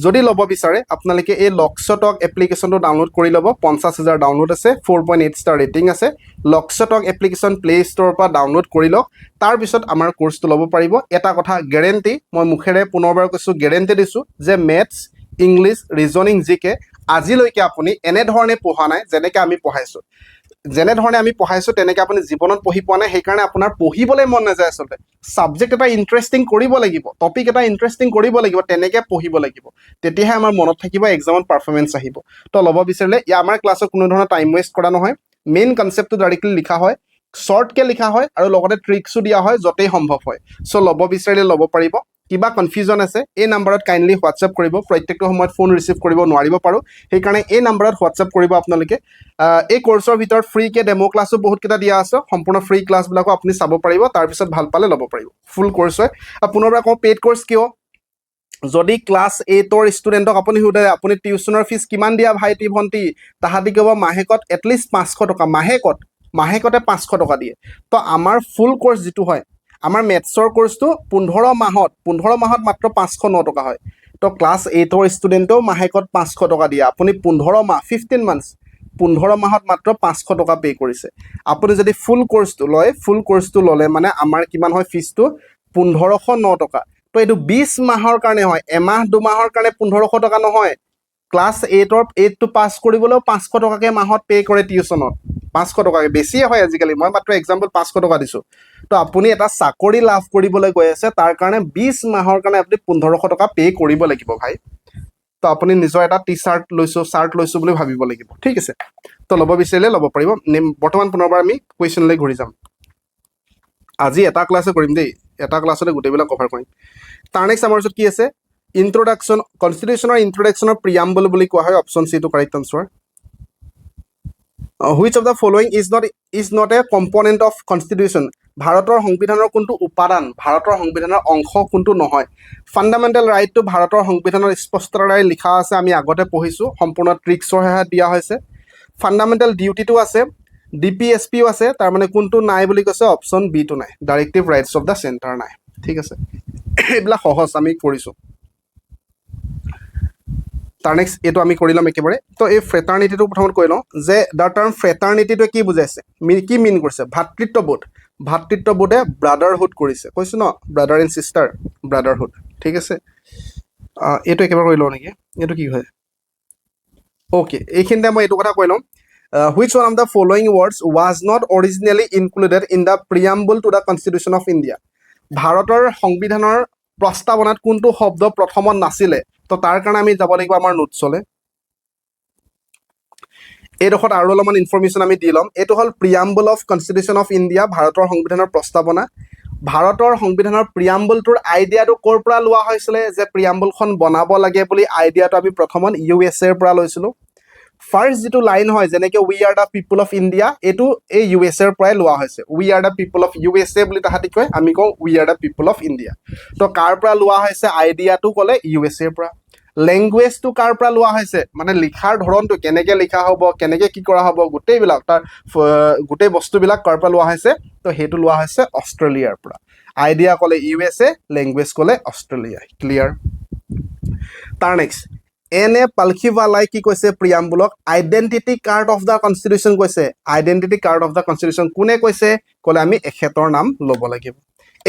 যদি ল'ব বিচাৰে আপোনালোকে এই লক্ষ্যটক এপ্লিকেশ্যনটো ডাউনলোড কৰি ল'ব 50,000 ডাউনলোড আছে 4.8 ষ্টাৰ ৰেটিং আছে লক্ষ্যটক এপ্লিকেশ্যন প্লে ষ্ট'ৰৰ পৰা ডাউনলোড কৰি লওক তাৰপিছত আমাৰ কোৰ্চটো ল'ব পাৰিব এটা কথা গেৰেণ্টি মই মুখেৰে পুনৰবাৰ কৈছোঁ গেৰেণ্টি দিছোঁ যে মেথছ ইংলিছ ৰিজনিং জিকে আজিলৈকে আপুনি এনেধৰণে পঢ়া নাই যেনেকৈ আমি পঢ়াইছোঁ তেনেকৈ আপুনি জীৱনত পঢ়ি পোৱা নাই সেইকাৰণে আপোনাৰ পঢ়িবলৈ মন নাযায় আচলতে ছাবজেক্ট এটা ইণ্টাৰেষ্টিং কৰিব লাগিব টপিক এটা ইণ্টাৰেষ্টিং কৰিব লাগিব তেনেকৈ পঢ়িব লাগিব তেতিয়াহে আমাৰ মনত থাকিব এক্সামত পাৰফৰ্মেঞ্চ আহিব তো ল'ব বিচাৰিলে আমাৰ ক্লাছত কোনো ধৰণৰ টাইম ৱেষ্ট কৰা নহয় মেইন কনচেপ্টটো ডাইৰেক্টলি লিখা হয় শ্বৰ্টকৈ লিখা হয় আৰু লগতে ট্ৰিক্সো দিয়া হয় য'তেই সম্ভৱ হয় চ' ল'ব বিচাৰিলে ল'ব পাৰিব কিবা কনফিউজন আছে এই নাম্বাৰত কাইণ্ডলি হোৱাটছএপ কৰিব প্ৰত্যেকটো সময়ত ফোন ৰিচিভ কৰিব নোৱাৰিব পাৰোঁ সেইকাৰণে এই নাম্বাৰত হোৱাটছএপ কৰিব আপোনালোকে এই কোৰ্চৰ ভিতৰত ফ্ৰীকৈ ডেমো ক্লাছো বহুতকেইটা দিয়া আছে সম্পূৰ্ণ ফ্ৰী ক্লাছবিলাকো আপুনি চাব পাৰিব তাৰপিছত ভাল পালে ল'ব পাৰিব ফুল কোৰ্চ হয় পুনৰবাৰ কওঁ পেইড কোৰ্চ কিয় যদি ক্লাছ 8ৰ ষ্টুডেণ্টক আপুনি সোধে আপুনি টিউশ্যনৰ ফিজ কিমান দিয়া ভাইটি ভণ্টি তাহাঁতি ক'ব মাহেকত এটলিষ্ট 500 টকা মাহেকতে 500 টকা দিয়ে তো আমাৰ ফুল কোৰ্চ যিটো হয় আমাৰ মেথছৰ কোৰ্চটো 15 মাহত মাত্ৰ 509 টকা হয় তো ক্লাছ 8ৰ ষ্টুডেণ্টেও মাহেকত 500 টকা দিয়ে আপুনি 15 মাহ 15 মান্থছ 15 মাহত মাত্ৰ 500 টকা পে কৰিছে আপুনি যদি ফুল কোৰ্সটো ললে মানে আমাৰ কিমান হয় ফিজটো 1509 টকা তো এইটো 20 মাহৰ কাৰণে হয় এমাহ দুমাহৰ কাৰণে 1500 টকা নহয় ক্লাছ 8 টো পাস কৰিবলৈও 500 টকাকে মাহত পে কৰে টিউচনত 500 টকাকে বেছিয়ে হয় আজিকালি মই মাত্ৰ এক্সাম্পল 500 টকা দিছো তো আপুনি এটা চাকৰি লাভ কৰিবলৈ গৈ আছে তাৰ কাৰণে 20 মাহৰ কাৰণে আপুনি 1500 টকা পে কৰিব লাগিব ভাই তো আপুনি নিজৰ এটা টি-শাৰ্ট লৈছো শাৰ্ট লৈছো বুলি ভাবিব লাগিব ঠিক আছে তো ল'ব বিচাৰিলে ল'ব পাৰিব বৰ্তমান পুনৰবাৰ আমি কুৱেশ্যনলৈ ঘূৰি যাম আজি এটা ক্লাছে কৰিম দেই এটা ক্লাছতে গোটেইবিলাক কভাৰ কৰিম তাৰ নেক্সট আমাৰ ওচৰত কি আছে ইন্ট্ৰডাকশ্যন কনষ্টিটিউশ্যনৰ ইন্ট্ৰডাকশ্যনৰ প্ৰিয়াম্বল বুলি কোৱা হয় option C to correct answer which of the following is not a component of constitution ভাৰতৰ সংবিধানৰ কোনটো উপাদান ভাৰতৰ সংবিধানৰ অংশ কোনটো নহয় ফাণ্ডামেণ্টেল ৰাইটটো ভাৰতৰ সংবিধানত স্পষ্টতাৰে লিখা আছে আমি আগতে পঢ়িছো সম্পূৰ্ণ ট্ৰিক্সৰ সহায়ত দিয়া হৈছে ফাণ্ডামেণ্টেল ডিউটিটো আছে ডিপিএছপিও আছে তাৰ মানে কোনটো নাই বুলি কৈছে অপশ্যন বি টো নাই directive rights of the centre নাই ঠিক আছে এইবিলাক সহজ আমি কৰিছো তাৰ নেক্সট এইটো আমি কৰি ল'ম একেবাৰে তো এই ফ্ৰেটাৰ্নিটিটো প্ৰথমত কৈ লওঁ যে দ্য টাৰ্ম ফ্ৰেটাৰ্নিটিটোৱে কি বুজাইছে কি মিন কৰিছে ভাতৃত্ববোধে ব্ৰাদাৰহুড কৰিছে কৈছো ন ব্ৰাদাৰ এণ্ড চিষ্টাৰ ব্ৰাদাৰহুড ঠিক আছে এইটো একেবাৰে কৰি লওঁ নেকি এইটো কি হয় অ'কে এইখিনিতে মই এইটো কথা কৈ লওঁ which one of the following words was not originally included in the preamble to the Constitution of India ভাৰতৰ সংবিধানৰ প্ৰস্তাৱনাত কোনটো শব্দ প্ৰথমত নাছিলে তো তাৰ কাৰণে আমি যাব লাগিব আমাৰ নোটছলে এইডোখৰত আৰু অলপমান ইনফৰমেশ্যন আমি দি ল'ম এইটো হ'ল প্ৰিয়াম্বল অফ কনষ্টিটিউশ্যন অফ ইণ্ডিয়া ভাৰতৰ সংবিধানৰ প্ৰস্তাৱনা ভাৰতৰ সংবিধানৰ প্ৰিয়াম্বলটোৰ আইডিয়াটো ক'ৰ পৰা লোৱা হৈছিলে যে প্ৰিয়াম্বলখন বনাব লাগে বুলি আইডিয়াটো আমি প্ৰথমত USA ৰ পৰা লৈছিলোঁ ফাৰ্ষ্ট যিটো লাইন হয় যেনেকৈ we are the people of India এইটো এই USA ৰ পৰাই লোৱা হৈছে we are the people of USA বুলি তাহাঁতি কয় আমি কওঁ we are the people of India তো কাৰ পৰা লোৱা হৈছে আইডিয়াটো ক'লে USA ৰ পৰা লেংগুৱেজটো কাৰ পৰা লোৱা হৈছে মানে লিখাৰ ধৰণটো কেনেকৈ লিখা হ'ব কেনেকৈ কি কৰা হ'ব গোটেইবিলাক তাৰ গোটেই বস্তুবিলাক কাৰ পৰা লোৱা হৈছে তো সেইটো লোৱা হৈছে অষ্ট্ৰেলিয়াৰ পৰা আইডিয়া ক'লে USA লেংগুৱেজ ক'লে অষ্ট্ৰেলিয়া ক্লিয়াৰ তাৰ নেক্সট এনে পালখিৱালাই কি কৈছে প্ৰিয়াম্বুলক identity card of the constitution কৈছে identity card of the constitution কোনে কৈছে ক'লে আমি এখেতৰ নাম ল'ব লাগিব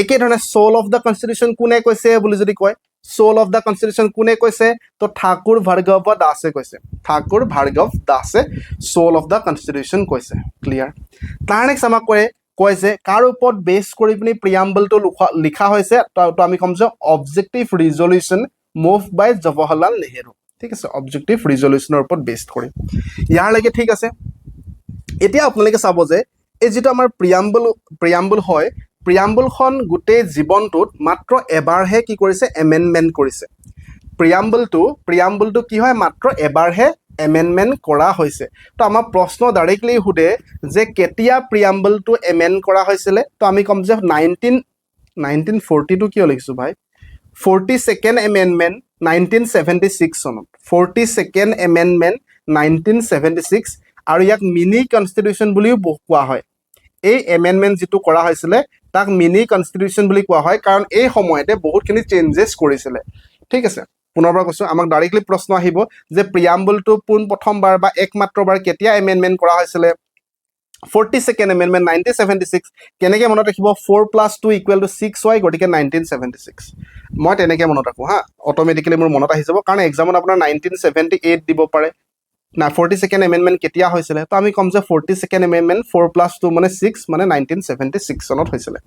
একেধৰণে সোল অফ দ্য কনষ্টিটিউশ্যন কোনে কৈছে বুলি যদি কয় সোল অফ দ্য কনষ্টিটিউশ্যন কোনে কৈছে তো ঠাকুৰ ভাৰ্গৱ দাসে কৈছে ঠাকুৰ ভাৰ্গৱ দাসে সোল অফ দ্য কনষ্টিটিউশ্যন কৈছে ক্লিয়াৰ তাৰ নেক্সট আমাক কয় যে কাৰ ওপৰত বেছ কৰি পিনি প্ৰিয়াম্বলটো লিখা হৈছে তো আমি ক'ম যে অবজেক্টিভ ৰিজলিউশ্যন মুভ বাই জৱাহৰলাল নেহেৰু ঠিক আছে অবজেক্টিভ ৰিজলিউশ্যনৰ ওপৰত বেছ কৰি ইয়াৰলৈকে ঠিক আছে এতিয়া আপোনালোকে চাব যে এই যিটো আমাৰ প্ৰিয়াম্বল হয় প্ৰিয়াম্বলখন গোটেই জীৱনটোত মাত্ৰ এবাৰহে কি কৰিছে এমেণ্ডমেণ্ট কৰিছে প্ৰিয়াম্বলটো কি হয় মাত্ৰ এবাৰহে এমেণ্ডমেণ্ট কৰা হৈছে তো আমাৰ প্ৰশ্ন ডাইৰেক্টলি সোধে যে কেতিয়া প্ৰিয়াম্বলটো এমেণ্ড কৰা হৈছিলে তো আমি ক'ম যে 1942 কিয় লিখিছোঁ ভাই 42nd এমেণ্ডমেণ্ট 1976 চনত 42nd এমেণ্ডমেণ্ট 1976 আৰু ইয়াক মিনি কনষ্টিটিউশ্যন বুলিও কোৱা হয় এই এমেণ্ডমেণ্ট যিটো কৰা হৈছিলে তাক মিনি কনষ্টিটিউশ্যন বুলি কোৱা হয় কাৰণ এই সময়তে বহুতখিনি চেঞ্জেছ কৰিছিলে ঠিক আছে পুনৰবাৰ কৈছোঁ আমাক ডাইৰেক্টলি প্ৰশ্ন আহিব যে প্ৰিয়াম্বলটো পোনপ্ৰথমবাৰ বা একমাত্ৰবাৰ কেতিয়া এমেণ্ডমেণ্ট কৰা হৈছিলে 42nd এমেণ্ডমেণ্ট 1976 কেনেকৈ মনত ৰাখিব 4+2 = 6 হয় গতিকে 1976 মই তেনেকৈ মনত ৰাখোঁ হা অট'মেটিকেলি মোৰ মনত আহি যাব কাৰণ এক্সামত আপোনাৰ 1978 দিব পাৰে না 42nd এমেণ্ডমেণ্ট কেতিয়া হৈছিলে তো আমি ক'ম যে 42nd এমেণ্ডমেণ্ট 4+2 মানে 6 মানে 1976 চনত হৈছিলে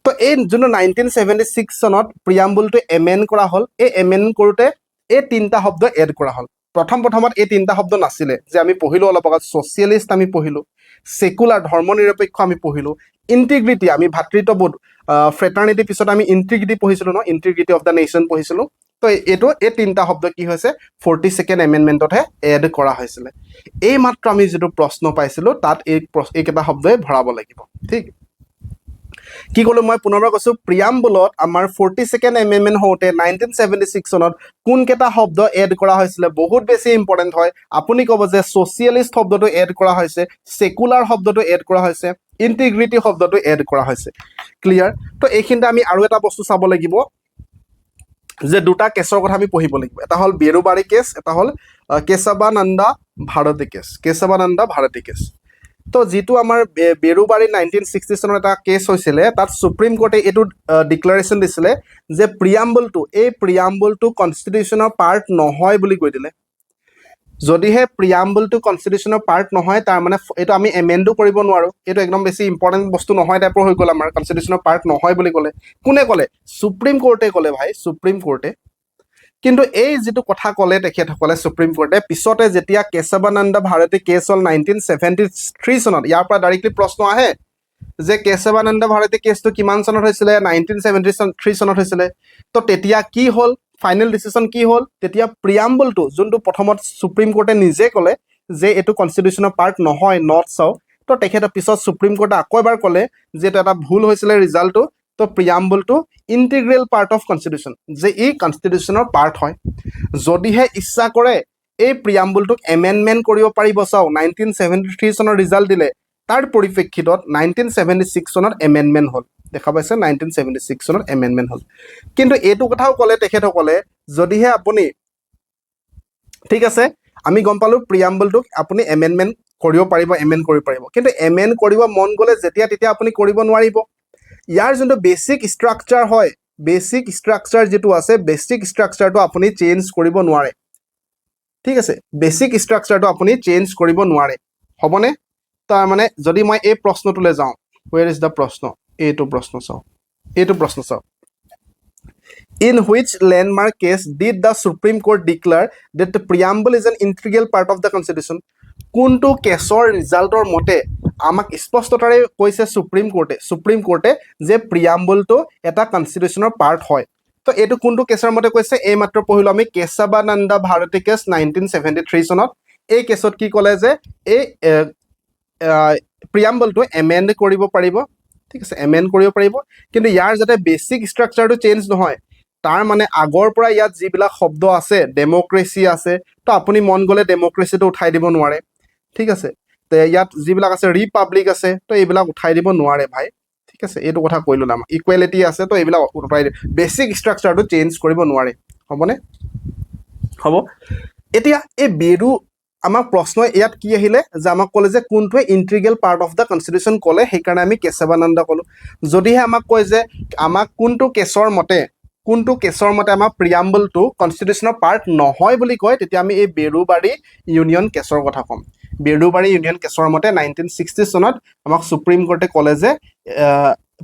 তো এই যোনটো 1976 চনত প্ৰিয়াম্বলটো এমেণ্ড কৰা হ'ল এই এমেণ্ড কৰোঁতে এই তিনিটা শব্দ এড কৰা হ'ল প্ৰথমত এই তিনিটা শব্দ নাছিলে যে আমি পঢ়িলোঁ অলপ আগত ছ'চিয়েলিষ্ট আমি পঢ়িলোঁ সেকুলাৰ ধৰ্মনিৰপেক্ষ আমি পঢ়িলোঁ ইণ্টিগ্ৰিটি আমি ভাতৃত্ববোধ ফ্ৰেটাৰ্নিটি পিছত আমি ইণ্টিগ্ৰিটি পঢ়িছিলোঁ ন ইণ্টিগ্ৰিটি অফ দ্য নেশ্যন পঢ়িছিলোঁ তো এই তিনিটা শব্দ কি হৈছে 42nd এমেণ্ডমেণ্টতহে এড কৰা হৈছিলে এই মাত্ৰ আমি যিটো প্ৰশ্ন পাইছিলোঁ তাত এইকেইটা শব্দই ভৰাব লাগিব ঠিক কি ক'লো মই পুনৰবাৰ কৈছোঁ প্ৰিয়াম্বলত আমাৰ 42nd এমেণ্ডমেণ্ট হওঁতে 1976 চনত কোনকেইটা শব্দ এড কৰা হৈছিলে বহুত বেছি ইম্পৰ্টেণ্ট হয় আপুনি ক'ব যে ছ'চিয়েলিষ্ট শব্দটো এড কৰা হৈছে সেকুলাৰ শব্দটো এড কৰা হৈছে ইণ্টিগ্ৰিটি শব্দটো এড কৰা হৈছে ক্লিয়াৰ তো এইখিনিতে আমি আৰু এটা বস্তু চাব লাগিব যে দুটা কেছৰ কথা আমি পঢ়িব লাগিব এটা হ'ল বেৰুবাৰী কেছ এটা হ'ল কেশৱানন্দ ভাৰতী কেছ কেশৱানন্দ ভাৰতী কেছ তো যিটো আমাৰ বেৰুবাৰী 1960 চনৰ এটা কেছ হৈছিলে তাত সুপ্ৰিম কোৰ্টে এইটো ডিক্লাৰেশ্যন দিছিলে যে প্ৰিয়াম্বলটো কনষ্টিটিউশ্যনৰ পাৰ্ট নহয় বুলি কৈ দিলে যদিহে প্ৰিয়াম্বলটো কনষ্টিটিউশ্যনৰ পাৰ্ট নহয় তাৰ মানে এইটো আমি এমেণ্ডো কৰিব নোৱাৰোঁ এইটো একদম বেছি ইম্পৰ্টেণ্ট বস্তু নহয় টাইপৰ হৈ গ'ল আমাৰ কনষ্টিটিউশ্যনৰ পাৰ্ট নহয় বুলি ক'লে কোনে ক'লে সুপ্ৰিম কোৰ্টে ক'লে ভাই সুপ্ৰিম কোৰ্টে কিন্তু এই যিটো কথা ক'লে তেখেতসকলে সুপ্ৰিম কোৰ্টে পিছতে যেতিয়া কেশৱানন্দ ভাৰতী কেছ হ'ল 1973 চনত ইয়াৰ পৰা ডাইৰেক্টলি প্ৰশ্ন আহে যে কেশৱানন্দ ভাৰতী কেছটো কিমান চনত হৈছিলে 1973 চনত হৈছিলে তো তেতিয়া কি হ'ল ফাইনেল ডিচিশ্যন কি হ'ল তেতিয়া প্ৰিয়াম্বলটো যোনটো প্ৰথমত সুপ্ৰিম কোৰ্টে নিজে ক'লে যে এইটো কনষ্টিটিউশ্যনৰ পাৰ্ট নহয় নট চাও তো তেখেতৰ পিছত সুপ্ৰিম কোৰ্টে আকৌ এবাৰ ক'লে যে এইটো এটা ভুল হৈছিলে ৰিজাল্টটো তো প্ৰিয়াম্বলটো ইণ্টিগ্ৰেল পাৰ্ট অফ কনষ্টিটিউশ্যন যে ই কনষ্টিটিউশ্যনৰ পাৰ্ট হয় যদিহে ইচ্ছা কৰে এই প্ৰিয়াম্বলটোক এমেণ্ডমেণ্ট কৰিব পাৰিব চাও 1973 চনৰ ৰিজাল্ট দিলে তাৰ পৰিপ্ৰেক্ষিতত 1976 চনত এমেণ্ডমেণ্ট হ'ল দেখা পাইছে 1976 চনত এমেণ্ডমেণ্ট হ'ল কিন্তু এইটো কথাও ক'লে তেখেতসকলে যদিহে আপুনি ঠিক আছে আমি গম পালোঁ প্ৰিয়াম্বলটোক আপুনি এমেণ্ডমেণ্ট কৰিব পাৰিব এমেণ্ড কৰিব পাৰিব কিন্তু এমেণ্ড কৰিব মন গ'লে যেতিয়া তেতিয়া আপুনি কৰিব নোৱাৰিব ইয়াৰ যোনটো বেছিক ষ্ট্ৰাকচাৰ হয় বেছিক ষ্ট্ৰাকচাৰ যিটো আছে বেছিক ষ্ট্ৰাকচাৰটো আপুনি চেঞ্জ কৰিব নোৱাৰে ঠিক আছে বেছিক ষ্ট্ৰাকচাৰটো আপুনি চেঞ্জ কৰিব নোৱাৰে হ'বনে তাৰ মানে যদি মই এই প্ৰশ্নটোলৈ যাওঁ ৱেৰ ইজ দ্য প্ৰশ্ন এইটো প্ৰশ্ন চাওঁ In which landmark case did the Supreme Court declare that the preamble is an integral part of the Constitution? কোনটো কেছৰ ৰিজাল্টৰ মতে আমাক স্পষ্টতাৰে কৈছে সুপ্ৰিম কোৰ্টে যে প্ৰিয়াম্বলটো এটা কনষ্টিটিউশ্যনৰ পাৰ্ট হয় তো এইটো কোনটো কেছৰ মতে কৈছে এই মাত্ৰ পঢ়িলোঁ আমি কেশৱানন্দ ভাৰতী কেছ 1973 চনত এই কেছত কি ক'লে যে এই প্ৰিয়াম্বলটো এমেণ্ড কৰিব পাৰিব ঠিক আছে এমেণ্ড কৰিব পাৰিব কিন্তু ইয়াৰ যাতে বেছিক ষ্ট্ৰাকচাৰটো চেঞ্জ নহয় তাৰ মানে আগৰ পৰা ইয়াত যিবিলাক শব্দ আছে ডেমক্ৰেচি আছে তো আপুনি মন গ'লে ডেমক্ৰেচিটো উঠাই দিব নোৱাৰে ঠিক আছে তো ইয়াত যিবিলাক আছে ৰিপাব্লিক আছে তো এইবিলাক উঠাই দিব নোৱাৰে ভাই ঠিক আছে এইটো কথা কৈ ল'লে আমাৰ ইকুৱেলিটি আছে তো এইবিলাক উঠাই দিব বেছিক ষ্ট্ৰাকচাৰটো চেঞ্জ কৰিব নোৱাৰে হ'বনে হ'ব এতিয়া এই বেৰু আমাক প্ৰশ্ন ইয়াত কি আহিলে যে আমাক ক'লে যে কোনটোৱে integral part of the constitution ক'লে সেইকাৰণে আমি কেশৱানন্দ ক'লোঁ যদিহে আমাক কয় যে আমাক কোনটো কেছৰ মতে আমাৰ প্ৰিয়াম্বলটো কনষ্টিটিউশ্যনৰ পাৰ্ট নহয় বুলি কয় তেতিয়া আমি এই বেৰুবাৰী ইউনিয়ন কেছৰ কথা ক'ম বেৰুবাৰী ইউনিয়ন কেছৰ মতে 1960 চনত আমাক সুপ্ৰিম কোৰ্টে ক'লে যে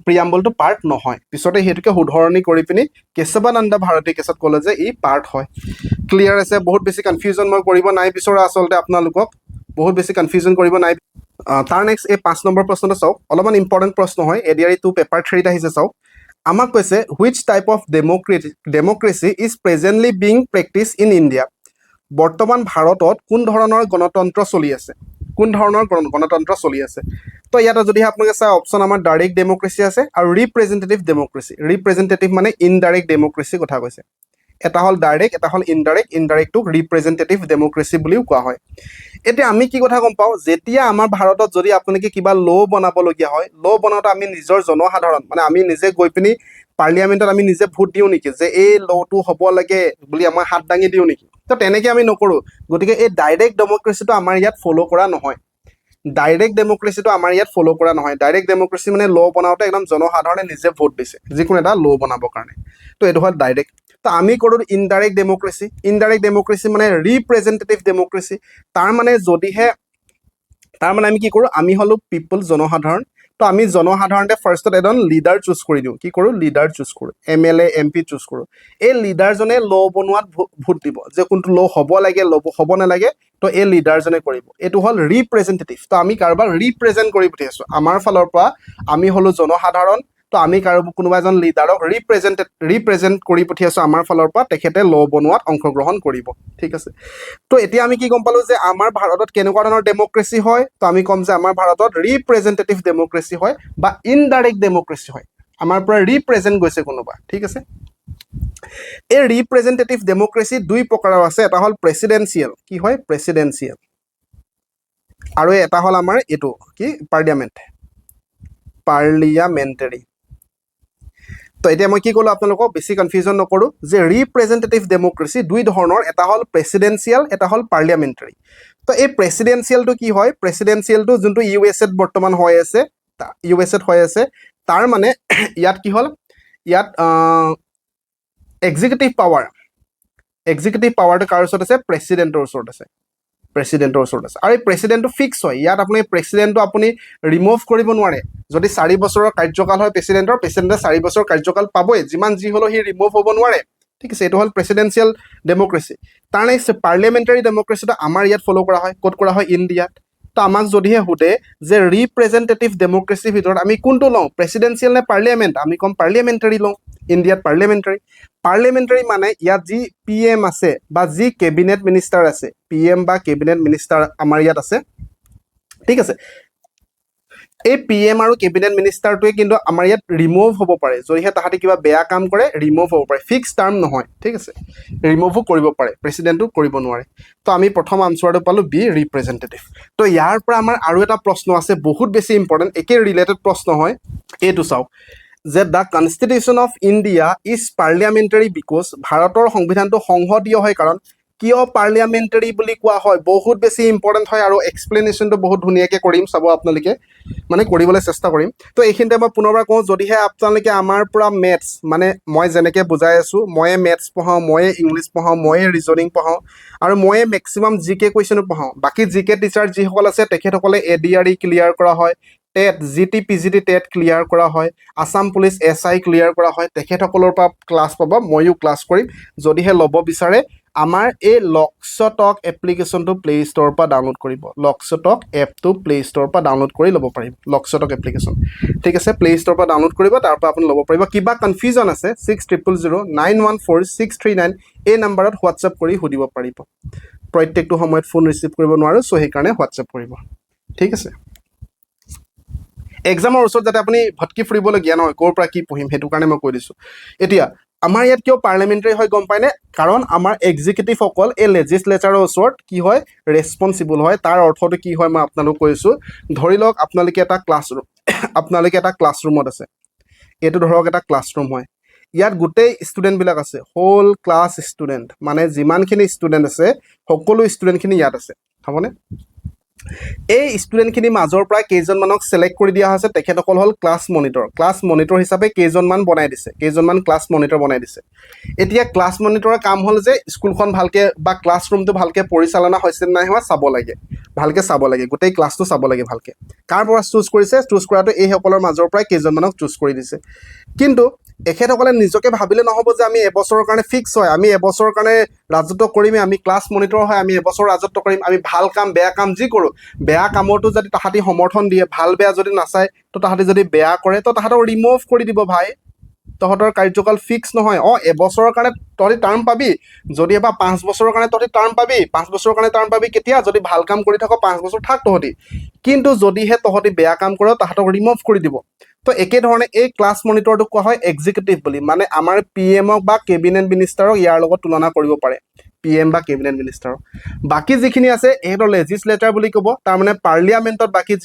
প্ৰিয়াম্বলটো পাৰ্ট নহয় পিছতে সেইটোকে শুধৰণি কৰি পিনি কেশৱানন্দ ভাৰতী কেছত ক'লে যে ই পাৰ্ট হয় ক্লিয়াৰ আছে বহুত বেছি কনফিউজন মই কৰিব নাই বিচৰা আচলতে আপোনালোকক বহুত বেছি কনফিউজন কৰিব নাই তাৰ নেক্সট এই 5 নম্বৰ প্ৰশ্নটো চাওক অলপমান ইম্পৰ্টেণ্ট প্ৰশ্ন হয় এডিআৰই 2 পেপাৰ 3ত আহিছে চাওক আমাক কৈছে which type of democracy is presently being practice in India বৰ্তমান ভাৰতত কোন ধৰণৰ গণতন্ত্ৰ চলি আছে তো ইয়াতে যদি আপোনালোকে চাই অপশ্যন আমাৰ ডাইৰেক্ট ডেমক্ৰেচি আছে আৰু ৰিপ্ৰেজেণ্টেটিভ মানে ইনডাইৰেক্ট ডেমক্ৰেচি কথা কৈছে এটা হ'ল ডাইৰেক্ট এটা হ'ল ইনডাইৰেক্টটোক ৰিপ্ৰেজেণ্টেটিভ ডেমক্ৰেচি বুলিও কোৱা হয় এতিয়া আমি কি কথা গম পাওঁ যেতিয়া আমাৰ ভাৰতত যদি আপোনালোকে কিবা ল' বনাবলগীয়া হয় ল' বনাওঁতে আমি নিজৰ জনসাধাৰণ মানে আমি নিজে গৈ পিনি পাৰ্লিয়ামেণ্টত আমি নিজে ভোট দিওঁ নেকি যে এই ল'টো হ'ব লাগে বুলি আমাৰ হাত দাঙি দিওঁ নেকি তো তেনেকৈ আমি নকৰোঁ গতিকে এই ডাইৰেক্ট ডেমক্ৰেচিটো আমাৰ ইয়াত ফ'ল' কৰা নহয় ডাইৰেক্ট ডেমক্ৰেচি মানে ল' বনাওঁতে একদম জনসাধাৰণে নিজে ভোট দিছে যিকোনো এটা ল' বনাবৰ কাৰণে তো এইটো হ'ল ডাইৰেক্ট তো আমি কৰোঁ ইনডাইৰেক্ট ডেমক্ৰেচি মানে ৰিপ্ৰেজেণ্টেটিভ ডেমক্ৰেচি তাৰ মানে আমি কি কৰোঁ আমি হ'লোঁ পিপল জনসাধাৰণ তো আমি জনসাধাৰণতে ফাৰ্ষ্টত এজন লিডাৰ চুজ কৰি দিওঁ কি কৰোঁ লিডাৰ চুজ কৰোঁ MLA MP চুজ কৰোঁ এই লিডাৰজনে ল' বনোৱাত ভোট দিব যে কোনটো ল' হ'ব লাগে হ'ব নালাগে তো এই লিডাৰজনে কৰিব এইটো হ'ল ৰিপ্ৰেজেণ্টেটিভ তো আমি কাৰোবাক ৰিপ্ৰেজেণ্ট কৰি পঠিয়াইছোঁ আমাৰ ফালৰ পৰা আমি হ'লোঁ জনসাধাৰণ তো আমি কোনোবা এজন লিডাৰক ৰিপ্ৰেজেণ্ট কৰি পঠিয়াইছোঁ আমাৰ ফালৰ পৰা তেখেতে ল' বনোৱাত অংশগ্ৰহণ কৰিব ঠিক আছে তো এতিয়া আমি কি গম পালোঁ যে আমাৰ ভাৰতত কেনেকুৱা ধৰণৰ ডেমক্ৰেচি হয় তো আমি ক'ম যে আমাৰ ভাৰতত ৰিপ্ৰেজেণ্টেটিভ ডেমক্ৰেচি হয় বা ইনডাইৰেক্ট ডেমক্ৰেচি হয় আমাৰ পৰা ৰিপ্ৰেজেণ্ট গৈছে কোনোবা ঠিক আছে এই ৰিপ্ৰেজেণ্টেটিভ ডেমক্ৰেচি দুই প্ৰকাৰৰ আছে এটা হ'ল প্ৰেচিডেঞ্চিয়েল কি হয় প্ৰেচিডেঞ্চিয়েল আৰু এটা হ'ল আমাৰ এইটো কি পাৰ্লিয়ামেণ্টাৰী তো এতিয়া মই কি ক'লো আপোনালোকক বেছি কনফিউজন নকৰোঁ যে ৰিপ্ৰেজেণ্টেটিভ ডেম'ক্ৰেচি দুই ধৰণৰ এটা হ'ল প্ৰেচিডেঞ্চিয়েল এটা হ'ল পাৰ্লিয়ামেণ্টাৰী তো এই প্ৰেচিডেঞ্চিয়েলটো কি হয় প্ৰেচিডেঞ্চিয়েলটো যোনটো ইউ এছ এত বৰ্তমান হৈ আছে তাৰ মানে ইয়াত কি হ'ল ইয়াত এক্সিকিউটিভ পাৱাৰটো কাৰ ওচৰত আছে প্ৰেচিডেণ্টৰ ওচৰত আছে আৰু এই প্ৰেচিডেণ্টটো ফিক্স হয় ইয়াত আপুনি প্ৰেচিডেণ্টটো আপুনি ৰিমুভ কৰিব নোৱাৰে যদি 4 বছৰৰ কাৰ্যকাল হয় প্ৰেচিডেণ্টে 4 বছৰ কাৰ্যকাল পাবই যিমান যি হ'লেও সি ৰিমুভ হ'ব নোৱাৰে ঠিক আছে এইটো হ'ল প্ৰেচিডেঞ্চিয়েল ডেম'ক্ৰেচি তাৰ নেক্সট পাৰ্লিয়ামেণ্টাৰী ডেম'ক্ৰেচিটো আমাৰ ইয়াত ফ'ল' কৰা হয় ক'ত কৰা হয় ইণ্ডিয়াত তো আমাক যদিহে সোধে যে ৰিপ্ৰেজেণ্টেটিভ ডেম'ক্ৰেচিৰ ভিতৰত আমি কোনটো লওঁ প্ৰেচিডেঞ্চিয়েল নে পাৰ্লিয়ামেণ্ট আমি ক'ম পাৰ্লিয়ামেণ্টাৰী লওঁ ইণ্ডিয়াত পাৰ্লিয়ামেণ্টাৰী মানে ইয়াত যি পি এম আছে বা যি কেবিনেট মিনিষ্টাৰ আছে পি এম বা কেবিনেট মিনিষ্টাৰ আমাৰ ইয়াত আছে ঠিক আছে এই পি এম আৰু কেবিনেট মিনিষ্টাৰটোৱে কিন্তু আমাৰ ইয়াত ৰিমুভ হ'ব পাৰে যদিহে তাহাঁতি কিবা বেয়া কাম কৰে ৰিমুভ হ'ব পাৰে ফিক্স টাৰ্ম নহয় ঠিক আছে ৰিমুভো কৰিব পাৰে প্ৰেচিডেণ্টটো কৰিব নোৱাৰে তো আমি প্ৰথম আনচাৰটো পালোঁ বি ৰিপ্ৰেজেণ্টেটিভ তো ইয়াৰ পৰা আমাৰ আৰু এটা প্ৰশ্ন আছে বহুত বেছি ইম্পৰ্টেণ্ট একে ৰিলেটেড প্ৰশ্ন হয় এইটো চাওক যে the constitution of India is parliamentary because ভাৰতৰ সংবিধানটো সংসদীয় হয় কাৰণ কিয় পাৰ্লিয়ামেণ্টাৰী বুলি কোৱা হয় বহুত বেছি ইম্পৰ্টেণ্ট হয় আৰু এক্সপ্লেনেশ্যনটো বহুত ধুনীয়াকৈ কৰিম চাব আপোনালোকে মানে কৰিবলৈ চেষ্টা কৰিম তো এইখিনিতে মই পুনৰবাৰ কওঁ যদিহে আপোনালোকে আমাৰ পৰা মেথছ মানে মই যেনেকৈ বুজাই আছোঁ ময়ে মেথছ পঢ়াওঁ ময়ে ইংলিছ পঢ়াওঁ ময়ে ৰিজনিং পঢ়াওঁ আৰু ময়ে মেক্সিমাম জি কে কুৱেশ্যনো পঢ়াওঁ বাকী জি কে টিচাৰ যিসকল আছে তেখেতসকলে ADRE ক্লিয়াৰ কৰা হয় TET GT PGT TET clear কৰা হয় আছাম পুলিচ SI ক্লিয়াৰ কৰা হয় তেখেতসকলৰ পৰা ক্লাছ পাব ময়ো ক্লাছ কৰিম যদিহে ল'ব বিচাৰে আমাৰ এই লক্সটক এপ্লিকেশ্যনটো প্লে' ষ্ট'ৰৰ পৰা ডাউনলোড কৰিব লক্সটক এপটো প্লে' ষ্ট'ৰৰ পৰা ডাউনলোড কৰি ল'ব পাৰিব লক্সটক এপ্লিকেশ্যন ঠিক আছে প্লে' ষ্ট'ৰৰ পৰা ডাউনলোড কৰিব তাৰ পৰা আপুনি ল'ব পাৰিব কিবা কনফিউজন আছে 6000914639 এই নাম্বাৰত হোৱাটছএপ কৰি সুধিব পাৰিব প্ৰত্যেকটো সময়ত ফোন ৰিচিভ কৰিব নোৱাৰোঁ চ' সেইকাৰণে হোৱাটছএপ কৰিব ঠিক আছে এক্সামৰ ওচৰত যাতে আপুনি ভটকি ফুৰিবলগীয়া নহয় ক'ৰ পৰা কি পঢ়িম সেইটো কাৰণে মই কৈ দিছোঁ এতিয়া আমাৰ ইয়াত কিয় পাৰ্লিয়ামেণ্টাৰী হয় গম পায়নে কাৰণ আমাৰ এক্সিকিউটিভসকল এই লেজিছলেচাৰৰ ওচৰত কি হয় ৰেছপনচিবল হয় তাৰ অৰ্থটো কি হয় মই আপোনালোকক কৈছোঁ ধৰি লওক আপোনালোকে এটা ক্লাছৰুমত আছে এইটো ধৰক এটা ক্লাছৰুম হয় ইয়াত গোটেই ষ্টুডেণ্টবিলাক আছে হোল ক্লাছ ষ্টুডেণ্ট মানে যিমানখিনি ষ্টুডেণ্ট আছে সকলো ষ্টুডেণ্টখিনি ইয়াত আছে হ'বনে এই ষ্টুডেণ্টখিনিৰ মাজৰ পৰা কেইজনমানক ছিলেক্ট কৰি দিয়া হৈছে তেখেতসকল হ'ল ক্লাছ মনিটৰ হিচাপে কেইজনমান ক্লাছ মনিটৰ বনাই দিছে এতিয়া ক্লাছ মনিটৰৰ কাম হ'ল যে স্কুলখন ভালকৈ বা ক্লাছৰুমটো ভালকৈ পৰিচালনা হৈছে নাই হোৱা ভালকৈ চাব লাগে গোটেই ক্লাছটো চাব লাগে ভালকৈ কাৰ পৰা চুজ কৰাটো এইসকলৰ মাজৰ পৰাই কেইজনমানক চুজ কৰি দিছে কিন্তু এখেতসকলে নিজকে ভাবিলে নহ'ব যে আমি এবছৰৰ কাৰণে ফিক্স হয় আমি এবছৰৰ কাৰণে ৰাজত্ব কৰিমেই আমি ক্লাছ মনিটৰ হয় আমি এবছৰ ৰাজত্ব কৰিম আমি ভাল কাম বেয়া কাম যি কৰোঁ বেয়া কামৰটো যদি তাহাঁতি সমৰ্থন দিয়ে ভাল বেয়া যদি নাচায় তো তাহাঁতি যদি বেয়া কৰে তো তাহাঁতক ৰিমুভ কৰি দিব ভাই তহঁতৰ কাৰ্যকাল ফিক্স নহয় এবছৰৰ কাৰণে তহঁতি টাৰ্ম পাবি যদি এবাৰ 5 বছৰৰ কাৰণে তহঁতি টাৰ্ম পাবি 5 বছৰৰ কাৰণে টাৰ্ম পাবি কেতিয়া যদি ভাল কাম কৰি থাক 5 বছৰ থাক তহঁতি কিন্তু যদিহে তহঁতি বেয়া কাম কৰ তাহাঁতক ৰিমুভ কৰি দিব তো একেধৰণে এই ক্লাছ মনিটৰটোক কোৱা হয় এক্সিকিউটিভ বুলি মানে আমাৰ PMক বা কেবিনেট মিনিষ্টাৰক ইয়াৰ লগত তুলনা কৰিব পাৰে PM বা কেবিনেট মিনিষ্টাৰক বাকী যিখিনি আছে এইহঁতৰ লেজিছলেচাৰ বুলি ক'ব তাৰমানে পাৰ্লিয়ামেণ্টত বাকীখিনি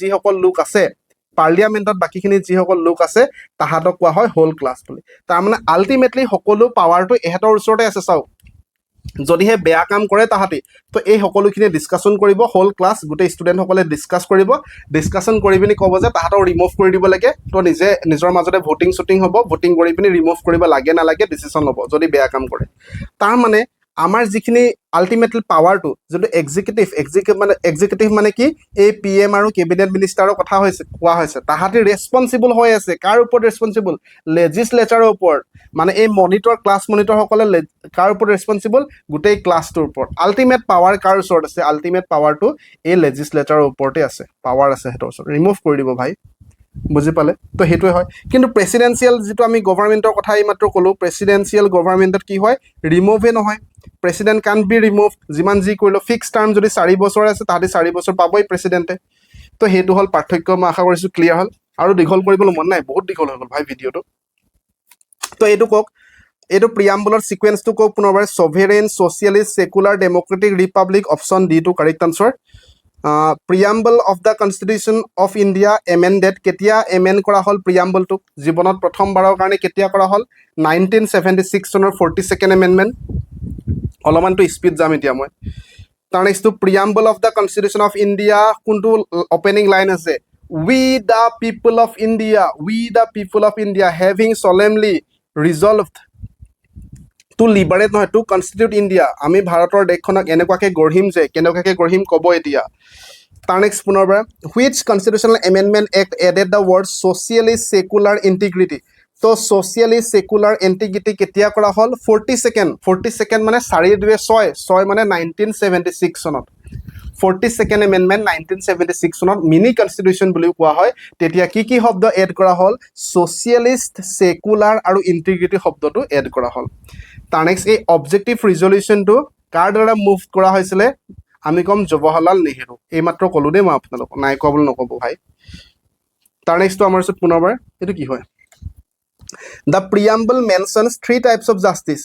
যিসকল লোক আছে তাহাঁতক কোৱা হয় হোল ক্লাছ বুলি তাৰমানে আল্টিমেটলি সকলো পাৱাৰটো এহেঁতৰ ওচৰতে আছে চাওক যদিহে বেয়া কাম কৰে তাহাঁতি তো এই সকলোখিনি ডিছকাশ্যন কৰিব হোল ক্লাছ গোটেই ষ্টুডেণ্টসকলে ডিছকাশ্যন কৰি পিনি ক'ব যে তাহাঁতক ৰিমুভ কৰি দিব লাগে তো নিজৰ মাজতে ভোটিং হ'ব ভোটিং কৰি পিনি ৰিমুভ কৰিব লাগে নালাগে ডিচিশ্যন ল'ব যদি বেয়া কাম কৰে তাৰমানে আমাৰ যিখিনি আল্টিমেটলি পাৱাৰটো যোনটো এক্সিকিউটিভ মানে কি এই PM আৰু কেবিনেট মিনিষ্টাৰৰ কথা কোৱা হৈছে তাহাঁতি ৰেছপনচিবল হৈ আছে কাৰ ওপৰত ৰেছপনচিবল লেজিছলেচাৰৰ ওপৰত মানে এই ক্লাছ মনিটৰসকলে কাৰ ওপৰত ৰেছপনচিবল গোটেই ক্লাছটোৰ ওপৰত আল্টিমেট পাৱাৰ কাৰ ওচৰত আছে আল্টিমেট পাৱাৰটো এই লেজিছলেচাৰৰ ওপৰতে আছে পাৱাৰ আছে সিহঁতৰ ওচৰত ৰিমুভ কৰি দিব ভাই বুজি পালে তো সেইটোৱে হয় কিন্তু প্ৰেচিডেঞ্চিয়েল যিটো আমি গভৰ্ণমেণ্টৰ কথা এইমাত্ৰ ক'লোঁ প্ৰেচিডেঞ্চিয়েল গভৰ্ণমেণ্টত কি হয় ৰিমুভে নহয় প্ৰেচিডেণ্ট কান বি ৰিমুভ যিমান যি কৰিলেও ফিক্স টাৰ্ম যদি 4 বছৰ আছে তাহাঁতি 4 বছৰ পাবই প্ৰেচিডেণ্টে তো সেইটো হ'ল পাৰ্থক্য মই আশা কৰিছোঁ ক্লিয়াৰ হ'ল আৰু দীঘল কৰিবলৈ মন নাই বহুত দীঘল হৈ গ'ল ভাই ভিডিঅ'টো তো এইটো কওক এইটো প্ৰিয়াম্বলৰ ছিকুৱেঞ্চটো কওক পুনৰবাৰ sovereign socialist secular democratic republic option D টো correct answer preamble of the constitution of India amended কেতিয়া এমেণ্ড কৰা হ'ল প্ৰিয়াম্বলটোক জীৱনত প্ৰথমবাৰৰ কাৰণে কেতিয়া কৰা হ'ল 1976 চনৰ 42nd এমেণ্ডমেণ্ট অলপমানটো স্পীড যাম এতিয়া মই তাৰ নেক্সটটো preamble of the constitution of India কোনটো অপেনিং লাইন আছে we the people of India having solemnly resolved to liberate নহয় টু কনষ্টিটিউট ইণ্ডিয়া আমি ভাৰতৰ দেশখনক এনেকুৱাকৈ গঢ়িম যে কেনেকুৱাকৈ গঢ়িম ক'ব এতিয়া তাৰ নেক্সট পুনৰবাৰ which constitutional amendment act added the word socialist secular integrity তো ছ'চিয়েলিষ্ট ছেকুলাৰ ইণ্টিগ্ৰিটি কেতিয়া কৰা হ'ল 42nd মানে 4-2-6 মানে 1976 চনত 42nd এমেণ্ডমেণ্ট 1976 চনত মিনি কনষ্টিটিউশ্যন বুলিও কোৱা হয় তেতিয়া কি শব্দ এড কৰা হ'ল ছ'চিয়েলিষ্ট ছেকুলাৰ আৰু ইণ্টিগ্ৰিটি শব্দটো এড কৰা হ'ল তাৰ নেক্সট এই অবজেক্টিভ ৰিজলিউশ্যনটো কাৰ দ্বাৰা মুভ কৰা হৈছিলে আমি ক'ম জৱাহৰলাল নেহেৰু এইমাত্ৰ ক'লো দেই মই আপোনালোকক নাই কোৱা বুলি নক'ব ভাই তাৰ নেক্সটটো আমাৰ ওচৰত পুনৰবাৰ এইটো কি হয় দ্য প্ৰিয়াম্বল মেনশ্যনছ 3 টাইপছ অফ জাষ্টিছ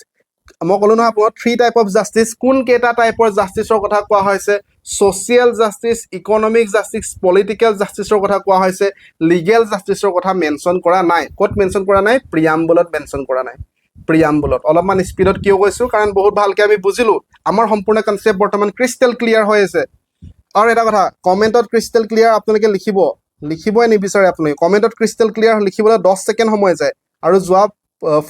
মই ক'লো নহয় আপোনাক 3 টাইপ অফ জাষ্টিছ কোন কেইটা টাইপৰ জাষ্টিছৰ কথা কোৱা হৈছে social justice economic justice political জাষ্টিছৰ কথা কোৱা হৈছে লিগেল জাষ্টিছৰ কথা মেনশ্যন কৰা নাই ক'ত মেনশ্যন কৰা নাই প্ৰিয়াম্বলত মেনশ্যন কৰা নাই প্ৰিয়াম্বলত অলপমান স্পীডত কিয় কৈছোঁ কাৰণ বহুত ভালকৈ আমি বুজিলোঁ আমাৰ সম্পূৰ্ণ কনচেপ্ট বৰ্তমান ক্ৰিষ্টেল ক্লিয়াৰ হৈ আছে আৰু এটা কথা কমেণ্টত ক্ৰিষ্টেল ক্লিয়াৰ আপোনালোকে লিখিবই নিবিচাৰে আপুনি কমেণ্টত ক্ৰিষ্টেল ক্লিয়াৰ লিখিবলৈ 10 ছেকেণ্ড সময় যায় আৰু যোৱা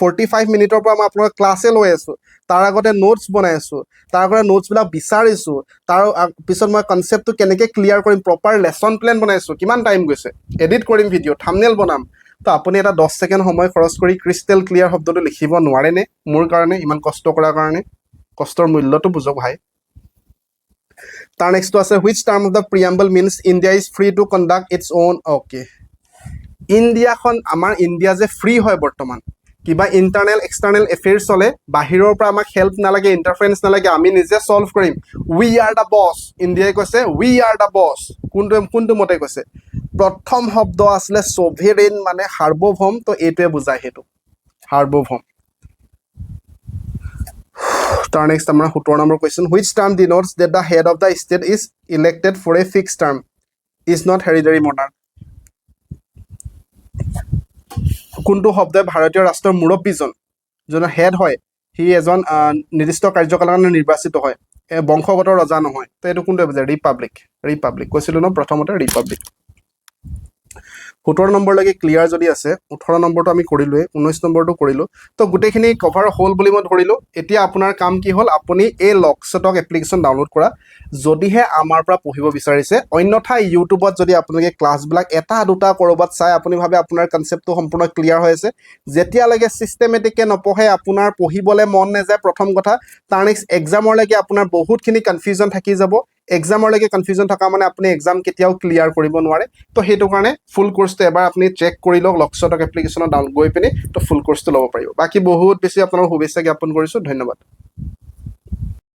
45 মিনিটৰ পৰা মই আপোনালোকৰ ক্লাছে লৈ আছোঁ তাৰ আগতে নোটছ বনাই আছোঁ তাৰ আগতে নোটছবিলাক বিচাৰিছোঁ তাৰ পিছত মই কনচেপ্টটো কেনেকৈ ক্লিয়াৰ কৰিম প্ৰপাৰ লেচন প্লেন বনাইছোঁ কিমান টাইম গৈছে এডিট কৰিম ভিডিঅ' থাম্বনেইল বনাম তো আপুনি এটা 10 ছেকেণ্ড সময় খৰচ কৰি ক্ৰিষ্টেল ক্লিয়াৰ শব্দটো লিখিব নোৱাৰেনে মোৰ কাৰণে ইমান কষ্ট কৰাৰ কাৰণে কষ্টৰ মূল্যটো বুজক ভাই তাৰ নেক্সটটো আছে which term of the preamble means India is free to conduct its own okay ইণ্ডিয়াখন আমাৰ ইণ্ডিয়া যে ফ্ৰী হয় বৰ্তমান কিবা ইণ্টাৰনেল এক্সটাৰ্নেল এফেয়াৰ্ছ চলে বাহিৰৰ পৰা আমাক হেল্প নালাগে ইণ্টাৰফাৰেঞ্চ নালাগে আমি নিজে ছল্ভ কৰিম উই আৰ দ্য বছ ইণ্ডিয়াই কৈছে উই আৰ দ্য বছ কোনটো মতে কৈছে প্ৰথম শব্দ আছিলে ছভেৰেইন মানে সাৰ্বভৌম তো এইটোৱে বুজায় সেইটো সাৰ্বভৌম তাৰ নেক্সট আমাৰ 17 number question which term denotes that the head of the state is elected for a fix term is not hereditary monarch কোনটো শব্দই ভাৰতীয় ৰাষ্ট্ৰৰ মুৰব্বীজন যোনৰ হেড হয় সি এজন নিৰ্দিষ্ট কাৰ্যকালৰ কাৰণে নিৰ্বাচিত হয় বংশগত ৰজা নহয় তো এইটো কোনটোৱে বুজায় ৰিপাব্লিক কৈছিলোঁ ন প্ৰথমতে ৰিপাব্লিক 17 নম্বৰলৈকে ক্লিয়াৰ যদি আছে 18 নম্বৰটো আমি কৰিলোৱে 19 নম্বৰটো কৰিলোঁ তো গোটেইখিনি কভাৰ হ'ল বুলি মই ধৰিলোঁ এতিয়া আপোনাৰ কাম কি হ'ল আপুনি এই লকছটক এপ্লিকেশ্যন ডাউনলোড কৰা যদিহে আমাৰ পৰা পঢ়িব বিচাৰিছে অন্যথা ইউটিউবত যদি আপোনালোকে ক্লাছবিলাক এটা দুটা ক'ৰবাত চাই আপুনি ভাবে আপোনাৰ কনচেপ্টটো সম্পূৰ্ণ ক্লিয়াৰ হৈ আছে যেতিয়ালৈকে ছিষ্টেমেটিককৈ নপঢ়ে আপোনাৰ পঢ়িবলৈ মন নাযায় প্ৰথম কথা তাৰ নেক্সট এক্সামৰলৈকে আপোনাৰ বহুতখিনি কনফিউজন থাকি যাব এক্সামৰলৈকে কনফিউজন থকা মানে আপুনি এক্সাম কেতিয়াও ক্লিয়াৰ কৰিব নোৱাৰে তো সেইটো কাৰণে ফুল কোৰ্চটো এবাৰ আপুনি চেক কৰি লওক লকছটক এপ্লিকেশ্যনত ডাউন গৈ পিনি তো ফুল কোৰ্চটো ল'ব পাৰিব বাকী বহুত বেছি আপোনালোক শুভেচ্ছা জ্ঞাপন কৰিছোঁ ধন্যবাদ